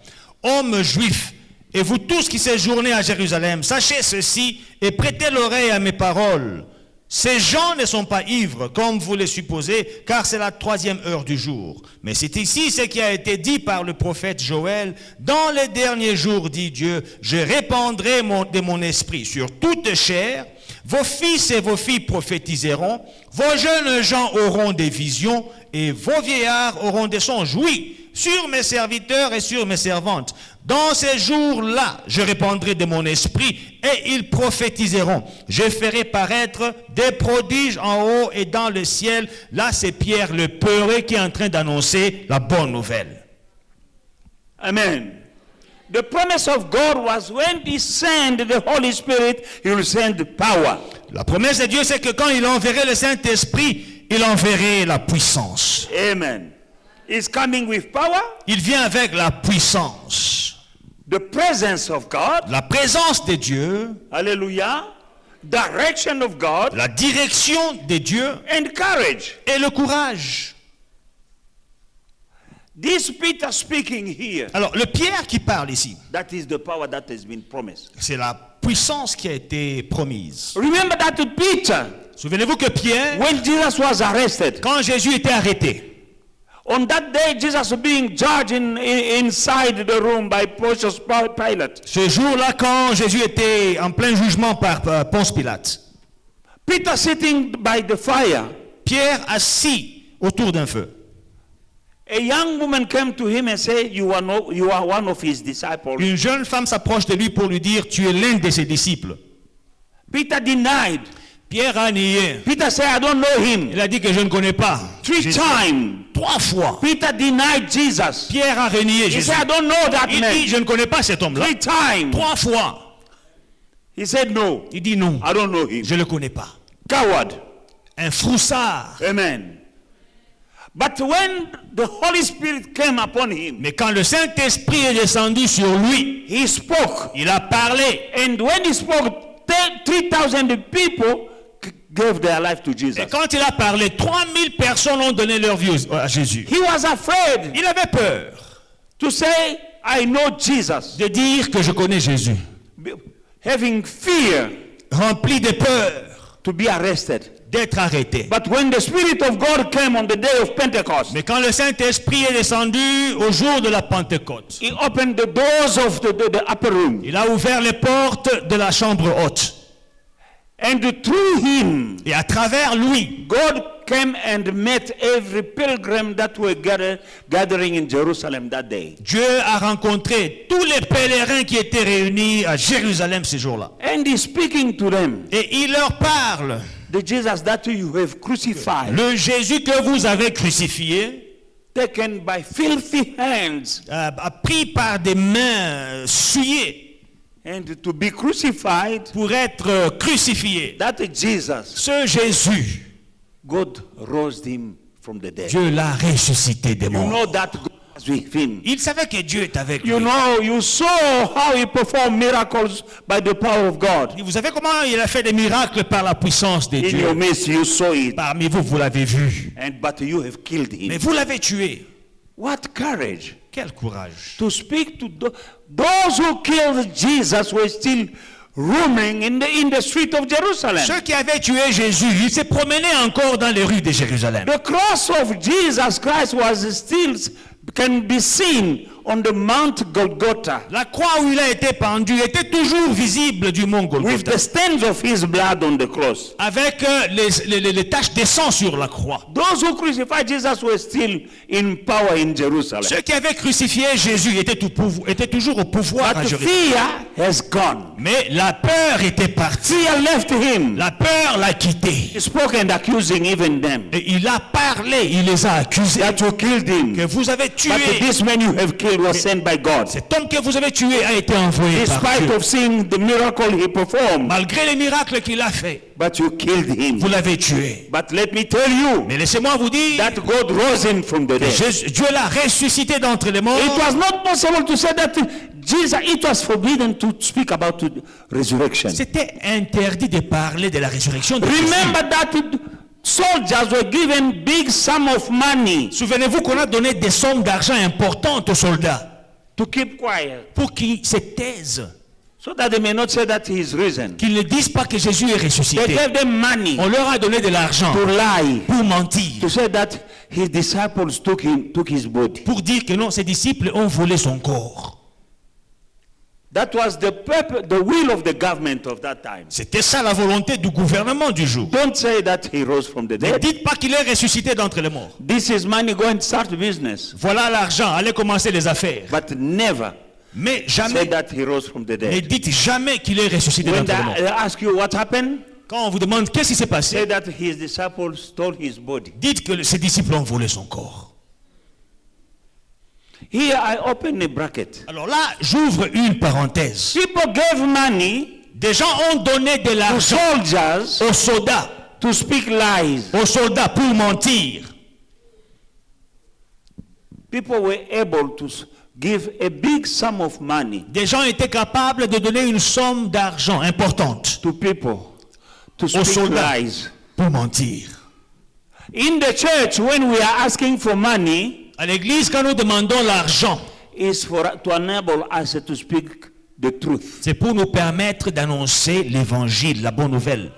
Speaker 2: Hommes juifs, et vous tous qui séjournez à Jérusalem, sachez ceci et prêtez l'oreille à mes paroles. Ces gens ne sont pas ivres, comme vous le supposez, car c'est la 3e heure du jour. Mais c'est ici ce qui a été dit par le prophète Joël. Dans les derniers jours, dit Dieu, je répandrai de mon esprit sur toute chair. Vos fils et vos filles prophétiseront. Vos jeunes gens auront des visions et vos vieillards auront des songes. Oui, sur mes serviteurs et sur mes servantes. Dans ces jours-là, je répandrai de mon esprit et ils prophétiseront. Je ferai paraître des prodiges en haut et dans le ciel. Là, c'est Pierre le peureux qui est en train d'annoncer la bonne nouvelle.
Speaker 1: Amen. The promise of God was when he sent the Holy Spirit, he will send power.
Speaker 2: La promesse de Dieu, c'est que quand il enverrait le Saint-Esprit, il enverrait la puissance.
Speaker 1: Amen. He's coming with power.
Speaker 2: Il vient avec la puissance.
Speaker 1: The presence of God.
Speaker 2: La présence de Dieu.
Speaker 1: Hallelujah. Direction of God.
Speaker 2: La direction de Dieu.
Speaker 1: And courage.
Speaker 2: Et le courage.
Speaker 1: This Peter speaking here.
Speaker 2: Alors, le Pierre qui parle ici.
Speaker 1: That is the power that has been promised.
Speaker 2: C'est la puissance qui a été promise.
Speaker 1: Remember that Peter.
Speaker 2: Souvenez-vous que Pierre,
Speaker 1: when Jesus was arrested,
Speaker 2: quand Jésus était arrêté,
Speaker 1: on that day, Jesus was being judged inside the room by Pontius Pilate.
Speaker 2: Ce jour-là, quand Jésus était en plein jugement par Ponce Pilate,
Speaker 1: Peter sitting by the fire.
Speaker 2: Pierre assis autour d'un feu.
Speaker 1: A young woman came to him and said, you are one of his disciples.
Speaker 2: Une jeune femme s'approche de lui pour lui dire, tu es l'un de ses disciples.
Speaker 1: Peter denied.
Speaker 2: Pierre a nié.
Speaker 1: Peter said, I don't know him.
Speaker 2: Il a dit que je ne connais pas.
Speaker 1: 3 times.
Speaker 2: 3 fois.
Speaker 1: Peter denied Jesus.
Speaker 2: Pierre a renié Jésus.
Speaker 1: He said, I don't know that
Speaker 2: il
Speaker 1: man.
Speaker 2: dit, je ne connais pas cet homme-là.
Speaker 1: 3 times.
Speaker 2: 3 fois.
Speaker 1: He said no.
Speaker 2: Il dit non.
Speaker 1: I don't know him.
Speaker 2: Je ne le connais pas.
Speaker 1: Coward.
Speaker 2: Un froussard.
Speaker 1: Amen. But when the Holy Spirit came upon him,
Speaker 2: mais quand le Saint-Esprit est descendu sur lui,
Speaker 1: he spoke.
Speaker 2: Il a parlé.
Speaker 1: And when he spoke, 3,000 people gave their life to Jesus.
Speaker 2: Et quand il a parlé, 3000 personnes ont donné leur vie à Jésus.
Speaker 1: He was afraid
Speaker 2: Il avait peur
Speaker 1: to say, I know Jesus.
Speaker 2: de dire que je connais Jésus.
Speaker 1: Having fear
Speaker 2: Rempli de peur
Speaker 1: to be arrested.
Speaker 2: d'être arrêté.
Speaker 1: But when the Spirit of God came on the day of Pentecost,
Speaker 2: Mais quand le Saint-Esprit est descendu au jour de la Pentecôte,
Speaker 1: He opened the doors of the upper room.
Speaker 2: il a ouvert les portes de la chambre haute.
Speaker 1: And through Him,
Speaker 2: Et à travers lui,
Speaker 1: God came and met every pilgrim that were gathering in Jerusalem that day.
Speaker 2: Dieu a rencontré tous les pèlerins qui étaient réunis à Jérusalem ces jours-là.
Speaker 1: And He's speaking to them.
Speaker 2: Et il leur parle.
Speaker 1: The Jesus that you have crucified,
Speaker 2: Le Jésus que vous avez crucifié,
Speaker 1: taken by filthy hands,
Speaker 2: a pris par des mains souillées
Speaker 1: and to be crucified,
Speaker 2: pour être crucifié.
Speaker 1: that Jesus,
Speaker 2: Ce Jésus,
Speaker 1: God rose Him from the dead.
Speaker 2: Dieu l'a ressuscité des
Speaker 1: You
Speaker 2: morts.
Speaker 1: know that God was with Him.
Speaker 2: Il savait que Dieu est avec lui.
Speaker 1: You know, you saw how He performed miracles by the power of God.
Speaker 2: Vous savez comment il a fait des miracles par la puissance de
Speaker 1: In
Speaker 2: Dieu.
Speaker 1: your midst, you saw it,
Speaker 2: Parmi vous, vous l'avez vu.
Speaker 1: but you have killed
Speaker 2: Mais
Speaker 1: Him.
Speaker 2: vous l'avez tué.
Speaker 1: What courage
Speaker 2: Quel courage.
Speaker 1: to speak to those who killed Jesus were still roaming in the street of Jerusalem.
Speaker 2: Ceux qui avaient tué Jésus, ils se promenaient encore dans les rues de Jérusalem.
Speaker 1: The cross of Jesus Christ was still can be seen on the Mount Golgotha
Speaker 2: La croix où il a été pendu était toujours visible du mont
Speaker 1: with
Speaker 2: Golgotha,
Speaker 1: the stains of His blood on the cross.
Speaker 2: avec les taches de sang sur la croix.
Speaker 1: Those who crucified Jesus were still in power in Jerusalem.
Speaker 2: Ceux qui avaient crucifié Jésus étaient toujours au pouvoir à
Speaker 1: But
Speaker 2: Jérusalem.
Speaker 1: fear has gone.
Speaker 2: Mais la peur était partie.
Speaker 1: Fear left Him.
Speaker 2: La peur l'a quitté.
Speaker 1: He spoke and accusing even them
Speaker 2: Et il a parlé, il les a accusés.
Speaker 1: that you killed Him.
Speaker 2: Que vous avez tué.
Speaker 1: But this man you have killed was sent by God.
Speaker 2: Cet homme que vous avez tué a été envoyé par
Speaker 1: Despite
Speaker 2: Dieu.
Speaker 1: of seeing the miracle He performed,
Speaker 2: Malgré les miracles qu'il a fait,
Speaker 1: but you killed Him.
Speaker 2: vous l'avez tué.
Speaker 1: But let me tell you
Speaker 2: Mais laissez-moi vous dire
Speaker 1: that God rose Him from the
Speaker 2: que
Speaker 1: dead.
Speaker 2: Dieu l'a ressuscité d'entre les morts.
Speaker 1: It was not possible to say that Jesus, it was forbidden to speak about resurrection.
Speaker 2: C'était interdit de parler de la résurrection de Jésus.
Speaker 1: Remember that soldiers were given big sum of money
Speaker 2: Souvenez-vous qu'on a donné des sommes d'argent importantes aux soldats
Speaker 1: to keep quiet
Speaker 2: pour qu'ils se taisent,
Speaker 1: so that they may not say that He is risen.
Speaker 2: qu'ils ne disent pas que Jésus est
Speaker 1: They
Speaker 2: ressuscité.
Speaker 1: gave them money
Speaker 2: On leur a donné de l'argent
Speaker 1: to lie,
Speaker 2: pour mentir,
Speaker 1: to say that His disciples took His body.
Speaker 2: pour dire que non, ses disciples ont volé son corps.
Speaker 1: That was the will of the government of that time.
Speaker 2: C'était ça la volonté du gouvernement du jour.
Speaker 1: Don't say that He rose from the
Speaker 2: Ne
Speaker 1: dead.
Speaker 2: dites pas qu'il est ressuscité d'entre les morts.
Speaker 1: This is money, go and start business.
Speaker 2: Voilà l'argent, allez commencer les affaires.
Speaker 1: But never
Speaker 2: Mais
Speaker 1: say
Speaker 2: jamais,
Speaker 1: that He rose from the
Speaker 2: ne
Speaker 1: dead.
Speaker 2: dites jamais qu'il est ressuscité
Speaker 1: When
Speaker 2: d'entre les morts.
Speaker 1: they ask you what happened,
Speaker 2: Quand on vous demande qu'est-ce qui s'est
Speaker 1: say
Speaker 2: passé,
Speaker 1: that His disciples stole His body.
Speaker 2: dites que ses disciples ont volé son corps.
Speaker 1: Here I open a bracket.
Speaker 2: Alors là, j'ouvre une parenthèse.
Speaker 1: People gave money
Speaker 2: Des gens ont donné de
Speaker 1: to
Speaker 2: l'argent
Speaker 1: soldiers
Speaker 2: aux soldats,
Speaker 1: to speak lies.
Speaker 2: pour mentir.
Speaker 1: People were able to give a big sum of money
Speaker 2: Des gens étaient capables de donner une somme d'argent importante
Speaker 1: to people to speak
Speaker 2: soldats.
Speaker 1: lies.
Speaker 2: pour mentir.
Speaker 1: In the church, when we are asking for money,
Speaker 2: À l'église, quand nous demandons l'argent,
Speaker 1: is to enable us to speak the truth.
Speaker 2: c'est pour nous permettre d'annoncer l'évangile, la bonne nouvelle.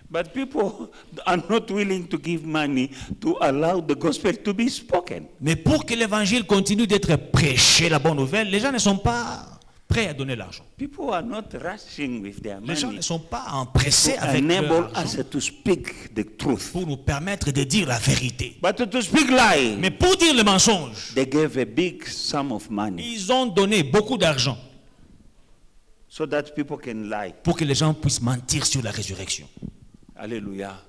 Speaker 1: But people are not willing to give money to allow the gospel to be spoken.
Speaker 2: Mais pour que l'évangile continue d'être prêché, la bonne nouvelle, les gens ne sont pas prêts à donner l'argent.
Speaker 1: People are not rushing with their
Speaker 2: Les gens
Speaker 1: money
Speaker 2: ne sont pas empressés
Speaker 1: to
Speaker 2: avec leur
Speaker 1: enable
Speaker 2: argent
Speaker 1: us to speak the truth.
Speaker 2: pour nous permettre de dire la vérité.
Speaker 1: But to speak lie,
Speaker 2: Mais pour dire le mensonge,
Speaker 1: they gave a big sum of money
Speaker 2: ils ont donné beaucoup d'argent
Speaker 1: so that people can lie.
Speaker 2: pour que les gens puissent mentir sur la résurrection.
Speaker 1: Hallelujah.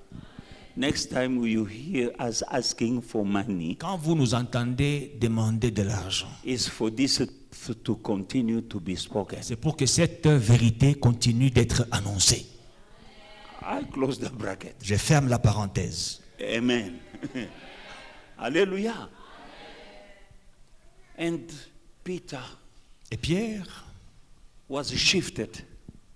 Speaker 1: Next time you hear us asking for money,
Speaker 2: Quand vous nous entendez demander de l'argent,
Speaker 1: is for this to continue to be spoken.
Speaker 2: c'est pour que cette vérité continue d'être annoncée.
Speaker 1: I close the bracket.
Speaker 2: Je ferme la parenthèse.
Speaker 1: Amen. Hallelujah. And Peter
Speaker 2: Et Pierre,
Speaker 1: was shifted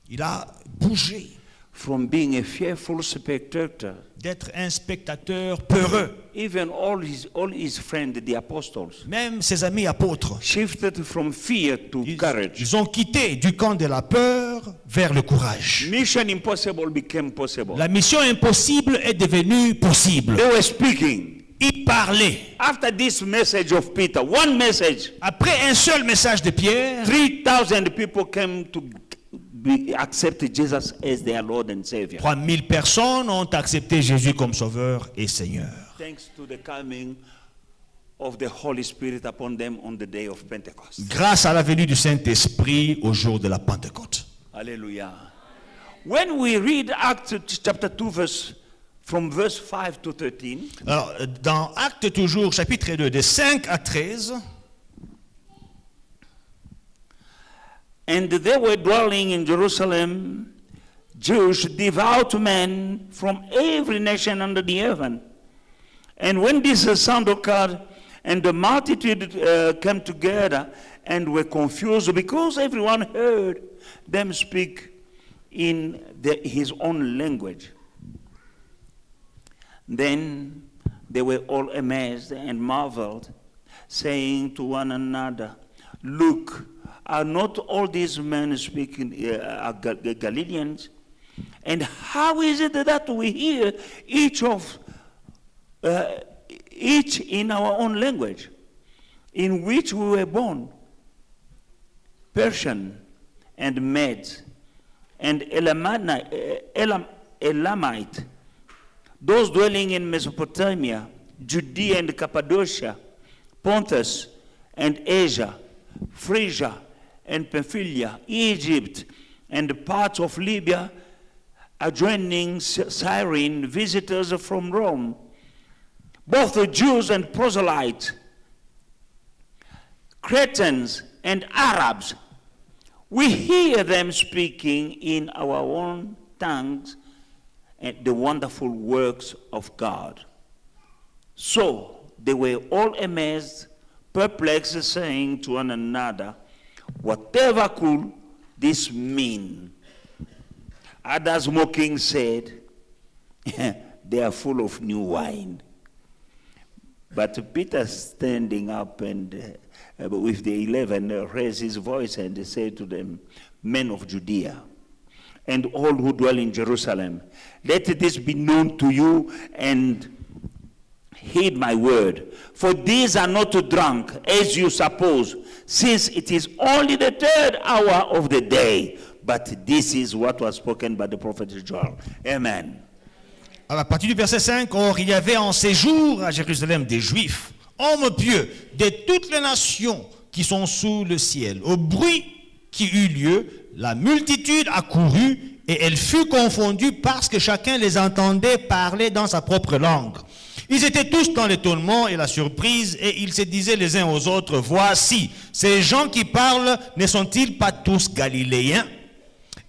Speaker 2: il a bougé
Speaker 1: from being a fearful spectator.
Speaker 2: d'être un spectateur peureux.
Speaker 1: Even all his friends, the apostles,
Speaker 2: Même ses amis apôtres,
Speaker 1: shifted from fear to courage.
Speaker 2: ils ont quitté du camp de la peur vers le courage.
Speaker 1: Mission impossible became possible.
Speaker 2: La mission impossible est devenue possible.
Speaker 1: They were speaking.
Speaker 2: Il parlait.
Speaker 1: After this message of Peter, one message,
Speaker 2: Après un seul message de Pierre,
Speaker 1: 3,000 people came to accept Jesus as their Lord and Savior.
Speaker 2: 3000 personnes ont accepté Jésus comme Sauveur et Seigneur.
Speaker 1: Thanks to the coming of the Holy Spirit upon them on the day of Pentecost.
Speaker 2: Grâce à la venue du Saint-Esprit au jour de la Pentecôte.
Speaker 1: Hallelujah. When we read Acts chapter 2 from verse 5 to 13,
Speaker 2: Alors, dans Actes toujours, chapitre 2, de 5 à 13,
Speaker 1: and there were dwelling in Jerusalem Jews, devout men from every nation under the heaven. And when this sound occurred, and the multitude came together and were confused because everyone heard them speak in his own language. Then they were all amazed and marveled, saying to one another, "Look, are not all these men speaking Galileans? And how is it that we hear each in our own language, in which we were born? Persian and Medes and Elamite, those dwelling in Mesopotamia, Judea and Cappadocia, Pontus and Asia, Phrygia and Pamphylia, Egypt and parts of Libya, adjoining Cyrene, visitors from Rome, both the Jews and proselytes, Cretans and Arabs. We hear them speaking in our own tongues and the wonderful works of God." So they were all amazed, perplexed, saying to one another, "Whatever could this mean?" Others mocking said, "They are full of new wine." But Peter, standing up and with the 11, raised his voice and said to them, "Men of Judea, and all who dwell in Jerusalem, let this be known to you, and heed my word. For these are not drunk, as you suppose, since it is only the 3rd hour of the day. But this is what was spoken by the prophet Joel." Amen.
Speaker 2: à partir du verset 5, or il y avait en séjour à Jérusalem des Juifs, hommes pieux de toutes les nations qui sont sous le ciel. Au bruit qui eut lieu, la multitude accourut et elle fut confondue parce que chacun les entendait parler dans sa propre langue. Ils étaient tous dans l'étonnement et la surprise et ils se disaient les uns aux autres, voici, ces gens qui parlent ne sont-ils pas tous galiléens?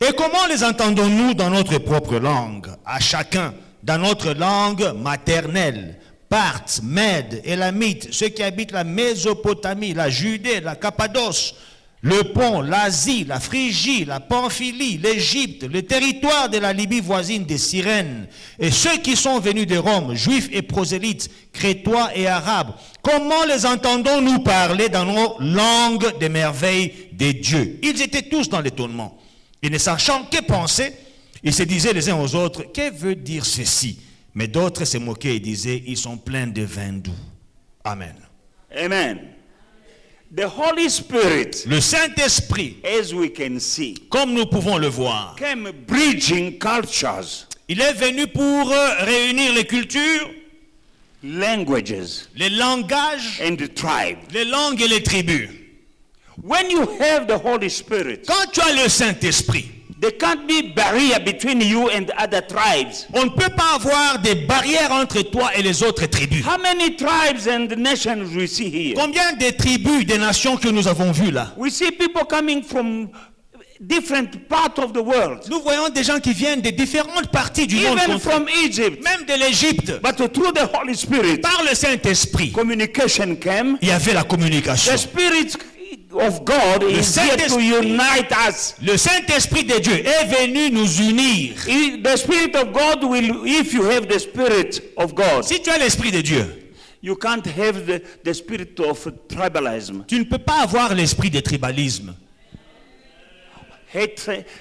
Speaker 2: Et comment les entendons-nous dans notre propre langue, à chacun dans notre langue maternelle? Parthes, Mèdes, Élamites, ceux qui habitent la Mésopotamie, la Judée, la Cappadoce, le Pont, l'Asie, la Phrygie, la Pamphylie, l'Égypte, le territoire de la Libye voisine des Cyrènes, et ceux qui sont venus de Rome, juifs et prosélytes, crétois et arabes, comment les entendons-nous parler dans nos langues des merveilles de Dieu? Ils étaient tous dans l'étonnement. Et ne sachant que penser, ils se disaient les uns aux autres, que veut dire ceci? Mais d'autres se moquaient et disaient, ils sont pleins de vin doux. Amen.
Speaker 1: Amen. The Holy Spirit,
Speaker 2: Le Saint-Esprit,
Speaker 1: as we can see,
Speaker 2: comme nous pouvons le voir,
Speaker 1: came bridging cultures,
Speaker 2: il est venu pour réunir les cultures,
Speaker 1: languages,
Speaker 2: les langages,
Speaker 1: and tribes.
Speaker 2: les langues et les tribus.
Speaker 1: When you have the Holy Spirit,
Speaker 2: Quand tu as le Saint-Esprit,
Speaker 1: there can't be barrier between you and other tribes.
Speaker 2: on ne peut pas avoir des barrières entre toi et les autres tribus.
Speaker 1: How many tribes and nations we see here?
Speaker 2: Combien de tribus, des nations que nous avons vues là?
Speaker 1: We see people coming from different parts of the world,
Speaker 2: Nous voyons des gens qui viennent de différentes parties du monde,
Speaker 1: even from Egypt.
Speaker 2: même de l'Égypte.
Speaker 1: But through the Holy Spirit,
Speaker 2: Par le Saint-Esprit,
Speaker 1: communication came.
Speaker 2: il y avait la communication.
Speaker 1: The Spirit of God is here to
Speaker 2: Saint-Esprit.
Speaker 1: unite us.
Speaker 2: Le Saint-Esprit de Dieu est venu nous unir.
Speaker 1: The Spirit of God will, if you have the Spirit of God,
Speaker 2: Si tu as l'Esprit de Dieu,
Speaker 1: you can't have the spirit of tribalism,
Speaker 2: tu ne peux pas avoir l'esprit de tribalisme.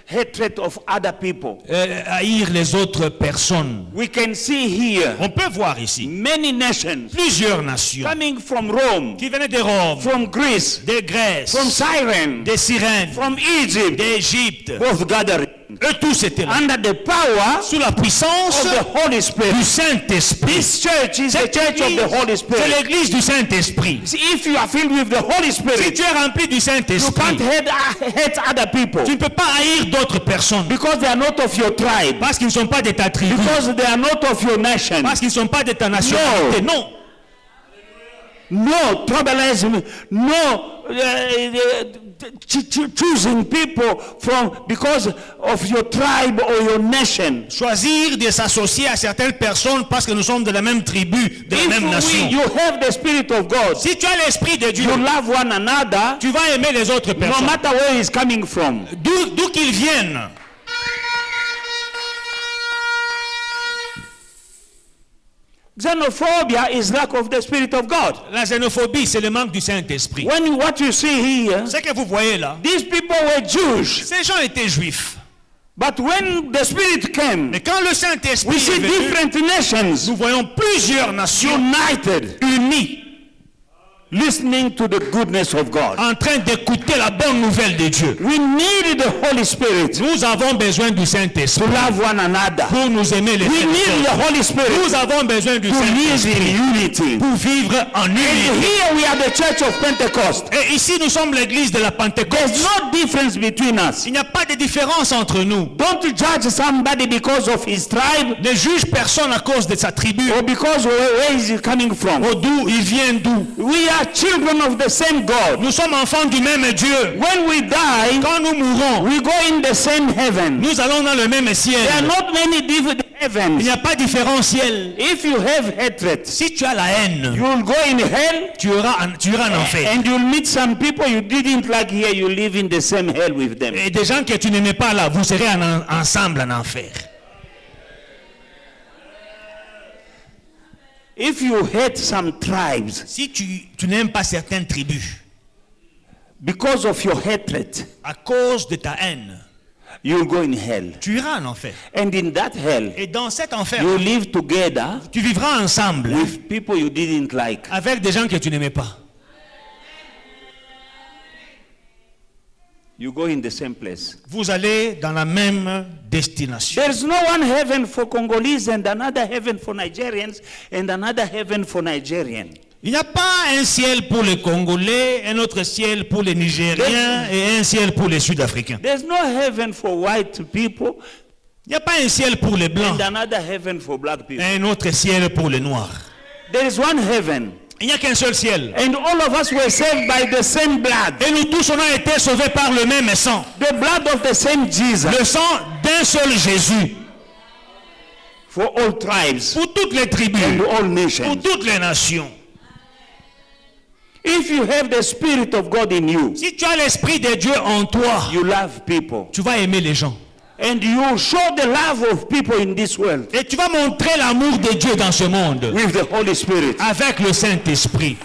Speaker 1: hatred of other people.
Speaker 2: Haïr les autres personnes.
Speaker 1: We can see here
Speaker 2: On peut voir ici
Speaker 1: many nations
Speaker 2: plusieurs nations
Speaker 1: coming from Rome,
Speaker 2: qui venaient de Rome,
Speaker 1: from Greece,
Speaker 2: de Grèce,
Speaker 1: from Cyrene,
Speaker 2: des Sirènes,
Speaker 1: from Egypt,
Speaker 2: d'Égypte.
Speaker 1: both gathering
Speaker 2: Eux tous étaient là.
Speaker 1: under the power
Speaker 2: Sous la puissance
Speaker 1: of the Holy Spirit.
Speaker 2: du Saint-Esprit.
Speaker 1: This church is the church of the Holy
Speaker 2: C'est
Speaker 1: Spirit.
Speaker 2: l'église du Saint-Esprit.
Speaker 1: See, if you are filled with the Holy
Speaker 2: Si
Speaker 1: Spirit,
Speaker 2: tu es rempli du
Speaker 1: you
Speaker 2: Saint-Esprit,
Speaker 1: can't hate other people
Speaker 2: tu ne peux pas haïr d'autres personnes
Speaker 1: because they are not of your tribe,
Speaker 2: parce qu'ils ne sont pas de ta tribu,
Speaker 1: because they are not of your nation.
Speaker 2: parce qu'ils ne sont pas de ta nationalité. Non.
Speaker 1: No tribalism, no choosing people from because of your tribe or your nation.
Speaker 2: Choisir de s'associer à certaines personnes parce que nous sommes de la même tribu, de la même nation.
Speaker 1: If you have the Spirit of God,
Speaker 2: Si tu as l'Esprit de Dieu,
Speaker 1: you love one another,
Speaker 2: tu vas aimer les autres
Speaker 1: no
Speaker 2: personnes.
Speaker 1: matter where he's coming from.
Speaker 2: D'où qu'ils viennent.
Speaker 1: Xenophobia is lack of the Spirit of God.
Speaker 2: La xénophobie, c'est le manque du Saint-Esprit.
Speaker 1: What you see here,
Speaker 2: Ce que vous voyez là,
Speaker 1: these people were Jewish,
Speaker 2: ces gens étaient juifs.
Speaker 1: but when the Spirit came,
Speaker 2: Mais quand le Saint-Esprit
Speaker 1: we
Speaker 2: est
Speaker 1: see
Speaker 2: venu,
Speaker 1: different nations
Speaker 2: nous voyons plusieurs nations
Speaker 1: united,
Speaker 2: unies,
Speaker 1: listening to the goodness of God.
Speaker 2: en train d'écouter la bonne nouvelle de Dieu.
Speaker 1: We need the Holy Spirit
Speaker 2: Nous avons besoin du
Speaker 1: to
Speaker 2: Saint-Esprit
Speaker 1: love one another.
Speaker 2: pour nous aimer les
Speaker 1: We
Speaker 2: uns
Speaker 1: need
Speaker 2: les
Speaker 1: the
Speaker 2: autres.
Speaker 1: Holy Spirit
Speaker 2: Nous avons besoin du
Speaker 1: to live
Speaker 2: Saint-Esprit
Speaker 1: in unity.
Speaker 2: pour vivre en
Speaker 1: And
Speaker 2: unité.
Speaker 1: here we are the church of Pentecost.
Speaker 2: Et ici, nous sommes l'église de la Pentecôte.
Speaker 1: There's no difference between us.
Speaker 2: Il n'y a pas de différence entre nous.
Speaker 1: Don't judge somebody because of his tribe
Speaker 2: Ne juge personne à cause de sa tribu
Speaker 1: or because where is he coming from.
Speaker 2: ou d'où il vient d'où.
Speaker 1: We are children of the same God.
Speaker 2: Nous sommes enfants du même Dieu.
Speaker 1: When we die,
Speaker 2: Quand nous mourrons,
Speaker 1: we go in the same heaven.
Speaker 2: nous allons dans le même ciel.
Speaker 1: There are not many different
Speaker 2: Il
Speaker 1: heavens.
Speaker 2: n'y a pas différentiel.
Speaker 1: If you have hatred,
Speaker 2: Si tu as la haine,
Speaker 1: you will go in hell
Speaker 2: tu iras en enfer.
Speaker 1: and you'll meet some people you didn't like here. You live in the same hell with them.
Speaker 2: Et des gens que tu n'aimais pas là, vous serez ensemble en enfer.
Speaker 1: If you hate some tribes
Speaker 2: Si tu n'aimes pas certaines tribus,
Speaker 1: because of your hatred,
Speaker 2: à cause de ta haine,
Speaker 1: you'll go in hell.
Speaker 2: tu iras en enfer.
Speaker 1: And in that hell,
Speaker 2: Et dans cet enfer,
Speaker 1: you live together
Speaker 2: tu vivras ensemble
Speaker 1: with people you didn't like.
Speaker 2: avec des gens que tu n'aimais pas.
Speaker 1: You go in the same place.
Speaker 2: Vous allez dans la même destination.
Speaker 1: There's no one heaven for Congolese and another heaven for Nigerians and another heaven for Nigerians.
Speaker 2: Il n'y a pas un ciel pour les Congolais, un autre ciel pour les Nigériens et un ciel pour les Sud-Africains.
Speaker 1: There's no heaven for white people
Speaker 2: Il n'y a pas un ciel pour les Blancs
Speaker 1: and another heaven for black people.
Speaker 2: et un autre ciel pour les Noirs.
Speaker 1: There is one heaven.
Speaker 2: Il n'y a qu'un seul ciel.
Speaker 1: And all of us were saved by the same blood.
Speaker 2: Et nous tous, on a été sauvés par le même sang.
Speaker 1: The blood of the same Jesus.
Speaker 2: Le sang d'un seul Jésus.
Speaker 1: For all tribes
Speaker 2: Pour toutes les tribus.
Speaker 1: and all
Speaker 2: Pour
Speaker 1: nations.
Speaker 2: toutes les nations.
Speaker 1: If you have the Spirit of God in you,
Speaker 2: Si tu as l'Esprit de Dieu en toi,
Speaker 1: you love people.
Speaker 2: tu vas aimer les gens.
Speaker 1: And you show the love of people in this world
Speaker 2: Et tu vas montrer l'amour de Dieu dans ce monde.
Speaker 1: with the Holy Spirit.
Speaker 2: Avec le Saint-Esprit.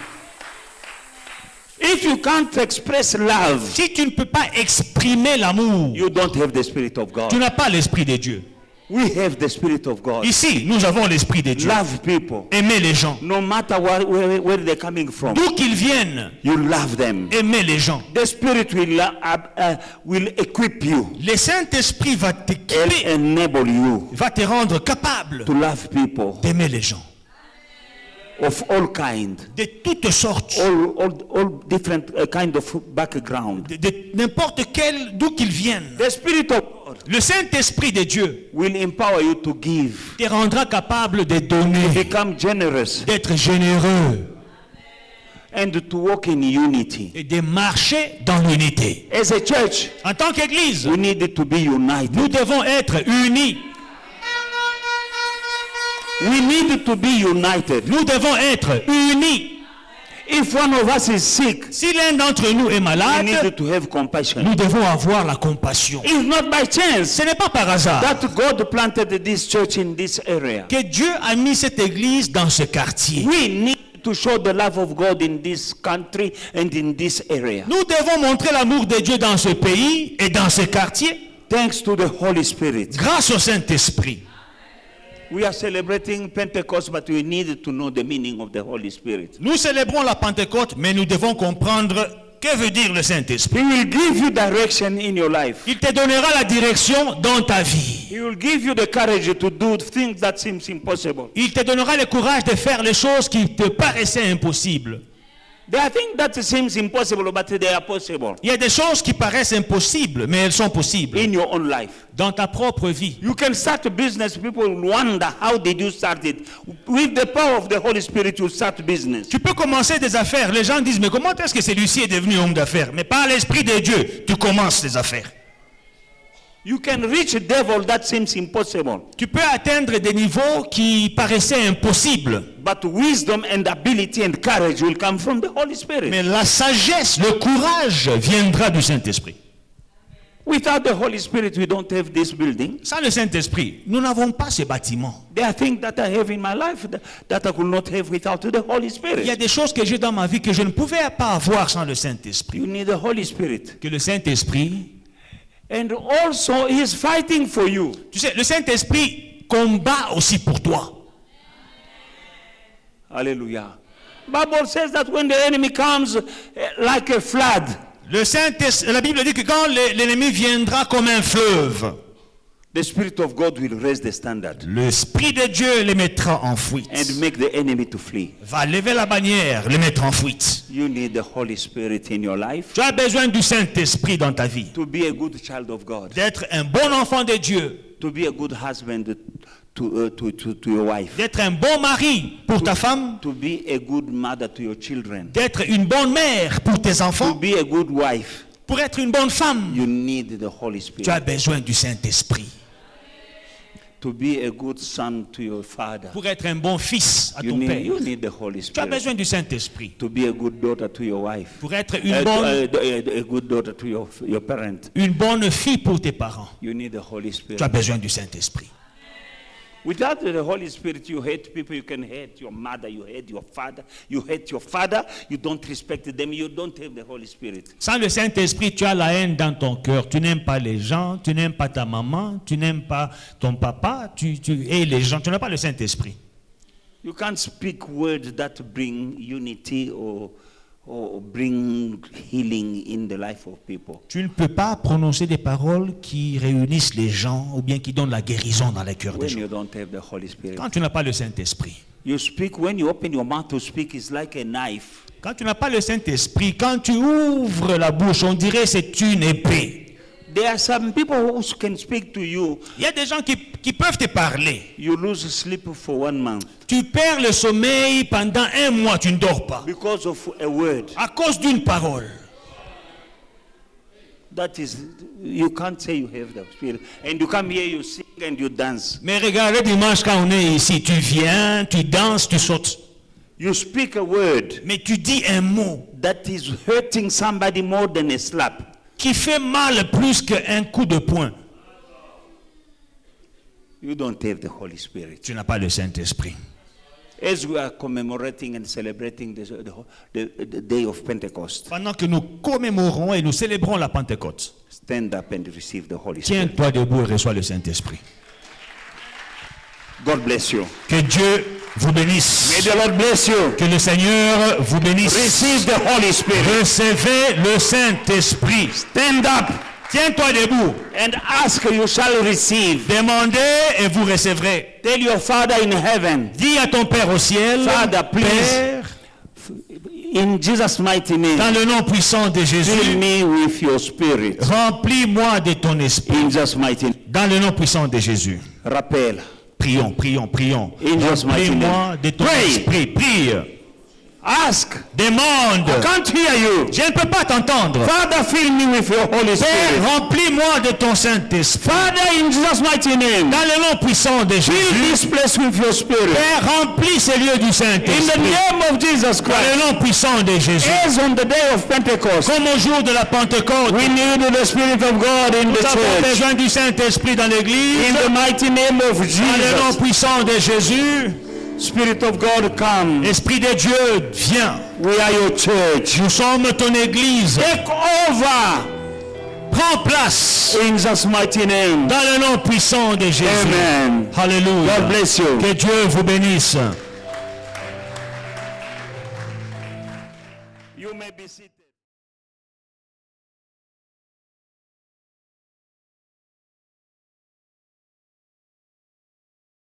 Speaker 1: If you can't express love,
Speaker 2: Si tu ne peux pas exprimer l'amour,
Speaker 1: you don't have the Spirit of
Speaker 2: tu
Speaker 1: God.
Speaker 2: n'as pas l'Esprit de Dieu.
Speaker 1: We have the Spirit of God.
Speaker 2: Ici, nous avons l'Esprit de Dieu.
Speaker 1: Love people.
Speaker 2: Aimer les gens.
Speaker 1: No matter where they're coming from,
Speaker 2: D'où qu'ils viennent,
Speaker 1: you love them.
Speaker 2: aimer les gens.
Speaker 1: The Spirit will equip you
Speaker 2: Le Saint-Esprit va
Speaker 1: and
Speaker 2: t'équiper,
Speaker 1: enable you
Speaker 2: va te rendre capable
Speaker 1: to love people
Speaker 2: d'aimer les gens.
Speaker 1: of all kind,
Speaker 2: De toutes sortes.
Speaker 1: all different kind of background.
Speaker 2: De n'importe quel, d'où qu'ils viennent.
Speaker 1: The Spirit of God
Speaker 2: Le Saint-Esprit de Dieu
Speaker 1: will empower you to give,
Speaker 2: te rendra capable de donner,
Speaker 1: become generous,
Speaker 2: d'être généreux
Speaker 1: and to walk in unity.
Speaker 2: et de marcher dans l'unité.
Speaker 1: As a church,
Speaker 2: En tant qu'Église,
Speaker 1: we need to be united.
Speaker 2: nous devons être unis.
Speaker 1: We need to be united.
Speaker 2: Nous devons être unis.
Speaker 1: If one of us is sick,
Speaker 2: Si l'un d'entre nous est
Speaker 1: we
Speaker 2: malade,
Speaker 1: need to have compassion.
Speaker 2: nous devons avoir la compassion.
Speaker 1: It's not by chance
Speaker 2: Ce n'est pas par hasard
Speaker 1: that God planted this church in this area.
Speaker 2: que Dieu a mis cette église dans ce quartier.
Speaker 1: We need to show the love of God in this country and in this area.
Speaker 2: Nous devons montrer l'amour de Dieu dans ce pays et dans ce quartier
Speaker 1: Thanks to the Holy Spirit.
Speaker 2: grâce au Saint-Esprit.
Speaker 1: We are celebrating Pentecost, but we need to know the meaning of the Holy Spirit.
Speaker 2: Nous célébrons la Pentecôte, mais nous devons comprendre que veut dire le Saint-Esprit.
Speaker 1: He will give you direction in your life.
Speaker 2: Il te donnera la direction dans ta vie.
Speaker 1: He will give you the courage to do things that seems impossible.
Speaker 2: Il te donnera le courage de faire les choses qui te paraissaient impossibles.
Speaker 1: There are things that seems impossible, but they are possible
Speaker 2: Il y a des choses qui paraissent impossibles, mais elles sont possibles
Speaker 1: in your own life.
Speaker 2: dans ta propre vie.
Speaker 1: You can start a business. People wonder, how did you start it? With the power of the Holy Spirit, you start business.
Speaker 2: Tu peux commencer des affaires. Les gens disent, mais comment est-ce que celui-ci est devenu homme d'affaires? Mais par l'Esprit de Dieu, tu commences des affaires.
Speaker 1: You can reach a level that seems impossible,
Speaker 2: Tu peux atteindre des niveaux qui paraissaient impossibles.
Speaker 1: but wisdom and ability and courage will come from the Holy Spirit.
Speaker 2: Mais la sagesse, le courage viendra du Saint-Esprit.
Speaker 1: Without the Holy Spirit, we don't have this building.
Speaker 2: Sans le Saint-Esprit, nous n'avons pas ce bâtiment.
Speaker 1: There are things that I have in my life that I could not have without the Holy
Speaker 2: Il y a
Speaker 1: Spirit.
Speaker 2: des choses que j'ai dans ma vie que je ne pouvais pas avoir sans le Saint-Esprit.
Speaker 1: You need the Holy Spirit.
Speaker 2: Que le Saint-Esprit,
Speaker 1: And also, He is fighting for you.
Speaker 2: tu sais, le Saint-Esprit combat aussi pour toi.
Speaker 1: Hallelujah. Bible says that when the enemy comes like a flood,
Speaker 2: La Bible dit que quand l'ennemi viendra comme un fleuve,
Speaker 1: the Spirit of God will raise the standard
Speaker 2: l'Esprit de Dieu les mettra en fuite.
Speaker 1: and make the enemy to flee.
Speaker 2: Va lever la bannière, les mettre en fuite.
Speaker 1: You need the Holy Spirit in your life
Speaker 2: Tu as besoin du Saint-Esprit dans ta vie.
Speaker 1: to be a good child of God,
Speaker 2: D'être un bon enfant de Dieu.
Speaker 1: to be a good husband to your wife,
Speaker 2: D'être un bon mari pour ta femme.
Speaker 1: to be a good mother to your children,
Speaker 2: D'être une bonne mère pour tes
Speaker 1: to
Speaker 2: enfants.
Speaker 1: be a good wife.
Speaker 2: Pour être une bonne femme,
Speaker 1: You need the Holy
Speaker 2: tu as
Speaker 1: Spirit.
Speaker 2: besoin du Saint-Esprit.
Speaker 1: To be a good son to your father,
Speaker 2: Pour être un bon fils à
Speaker 1: you
Speaker 2: ton père,
Speaker 1: need the Holy
Speaker 2: tu as
Speaker 1: Spirit.
Speaker 2: besoin du Saint-Esprit.
Speaker 1: To be a good daughter to your wife,
Speaker 2: Pour être
Speaker 1: a good daughter to your parent,
Speaker 2: une bonne fille pour tes parents,
Speaker 1: you need the Holy
Speaker 2: tu
Speaker 1: Spirit.
Speaker 2: as besoin du Saint-Esprit.
Speaker 1: Without the Holy Spirit, you hate people. You can hate your mother, you hate your father, you hate your father, you don't respect them, you don't have the Holy Spirit.
Speaker 2: Sans le Saint-Esprit, tu as la haine dans ton cœur. Tu n'aimes pas les gens, tu n'aimes pas ta maman, tu n'aimes pas ton papa, tu hais les gens. Tu n'as pas le Saint-Esprit.
Speaker 1: You can't speak words that bring unity or bring healing in the life of people.
Speaker 2: Tu ne peux pas prononcer des paroles qui réunissent les gens ou bien qui donnent la guérison dans les cœurs des
Speaker 1: When
Speaker 2: gens.
Speaker 1: you don't have the Holy Spirit.
Speaker 2: Quand tu n'as pas le Saint-Esprit.
Speaker 1: You speak, when you open your mouth to speak, it's like a knife.
Speaker 2: Quand tu n'as pas le Saint-Esprit, quand tu ouvres la bouche, on dirait c'est une épée.
Speaker 1: There are some people who can speak to you.
Speaker 2: Il y a des gens qui peuvent te parler.
Speaker 1: You lose sleep for 1 month
Speaker 2: Tu perds le sommeil pendant 1 mois, tu ne dors pas.
Speaker 1: because of a word.
Speaker 2: À cause d'une parole.
Speaker 1: That is, you can't say you have the Spirit. And you come here, you sing and you dance.
Speaker 2: Mais regarde, le dimanche quand on est ici, tu viens, tu danses, tu sautes.
Speaker 1: You speak a word
Speaker 2: Mais tu dis un mot
Speaker 1: that is hurting somebody more than a slap.
Speaker 2: qui fait mal plus qu'un coup de poing.
Speaker 1: You don't have the Holy Spirit.
Speaker 2: Tu n'as pas le Saint-Esprit.
Speaker 1: As we are commemorating and celebrating the day of Pentecost,
Speaker 2: Pendant que nous commémorons et nous célébrons la Pentecôte,
Speaker 1: stand up and receive the Holy Spirit.
Speaker 2: tiens-toi debout et reçois le Saint-Esprit.
Speaker 1: God bless you.
Speaker 2: Que Dieu vous bénisse.
Speaker 1: May the Lord bless you.
Speaker 2: Que le Seigneur vous bénisse.
Speaker 1: Receive the Holy Spirit.
Speaker 2: Recevez le Saint-Esprit.
Speaker 1: Stand up
Speaker 2: Tiens-toi debout.
Speaker 1: and ask, you shall receive.
Speaker 2: Demandez et vous recevrez.
Speaker 1: Tell your Father in heaven,
Speaker 2: Dis à ton Père au ciel,
Speaker 1: Father, please,
Speaker 2: Père,
Speaker 1: in Jesus' mighty name,
Speaker 2: dans le nom puissant de Jésus,
Speaker 1: fill me with your Spirit.
Speaker 2: remplis-moi de ton esprit.
Speaker 1: In Jesus' mighty name.
Speaker 2: Dans le nom puissant de Jésus.
Speaker 1: Rappel.
Speaker 2: Prions, prions, prions.
Speaker 1: In Jesus' mighty
Speaker 2: Remplis-moi
Speaker 1: name.
Speaker 2: de ton
Speaker 1: Pray.
Speaker 2: esprit. Prie.
Speaker 1: Ask.
Speaker 2: Demande.
Speaker 1: I can't hear you.
Speaker 2: Je ne peux pas t'entendre.
Speaker 1: Father, fill me with your Holy
Speaker 2: Père,
Speaker 1: Spirit.
Speaker 2: remplis-moi de ton Saint-Esprit.
Speaker 1: Father, in Jesus' mighty name,
Speaker 2: Dans le nom puissant de
Speaker 1: fill
Speaker 2: Jésus.
Speaker 1: this place with your Spirit.
Speaker 2: Père, remplis ces lieux du
Speaker 1: In the
Speaker 2: Saint-Esprit.
Speaker 1: name of Jesus
Speaker 2: Dans le
Speaker 1: Christ.
Speaker 2: nom puissant de Jésus.
Speaker 1: As on the day of Pentecost,
Speaker 2: Comme au jour de la Pentecôte,
Speaker 1: we need the Spirit of God in the
Speaker 2: nous avons
Speaker 1: church.
Speaker 2: besoin du Saint-Esprit dans l'Église.
Speaker 1: In the mighty name of
Speaker 2: Dans le nom
Speaker 1: Jesus,
Speaker 2: puissant de Jésus.
Speaker 1: Spirit of God, come.
Speaker 2: Esprit de Dieu, viens.
Speaker 1: We are your church.
Speaker 2: Nous sommes ton Église.
Speaker 1: Take over
Speaker 2: Prends place.
Speaker 1: in Jesus' mighty name.
Speaker 2: Dans le nom puissant de Jésus.
Speaker 1: Amen.
Speaker 2: Alléluia.
Speaker 1: God bless you.
Speaker 2: Que Dieu vous bénisse.
Speaker 1: You may be seated.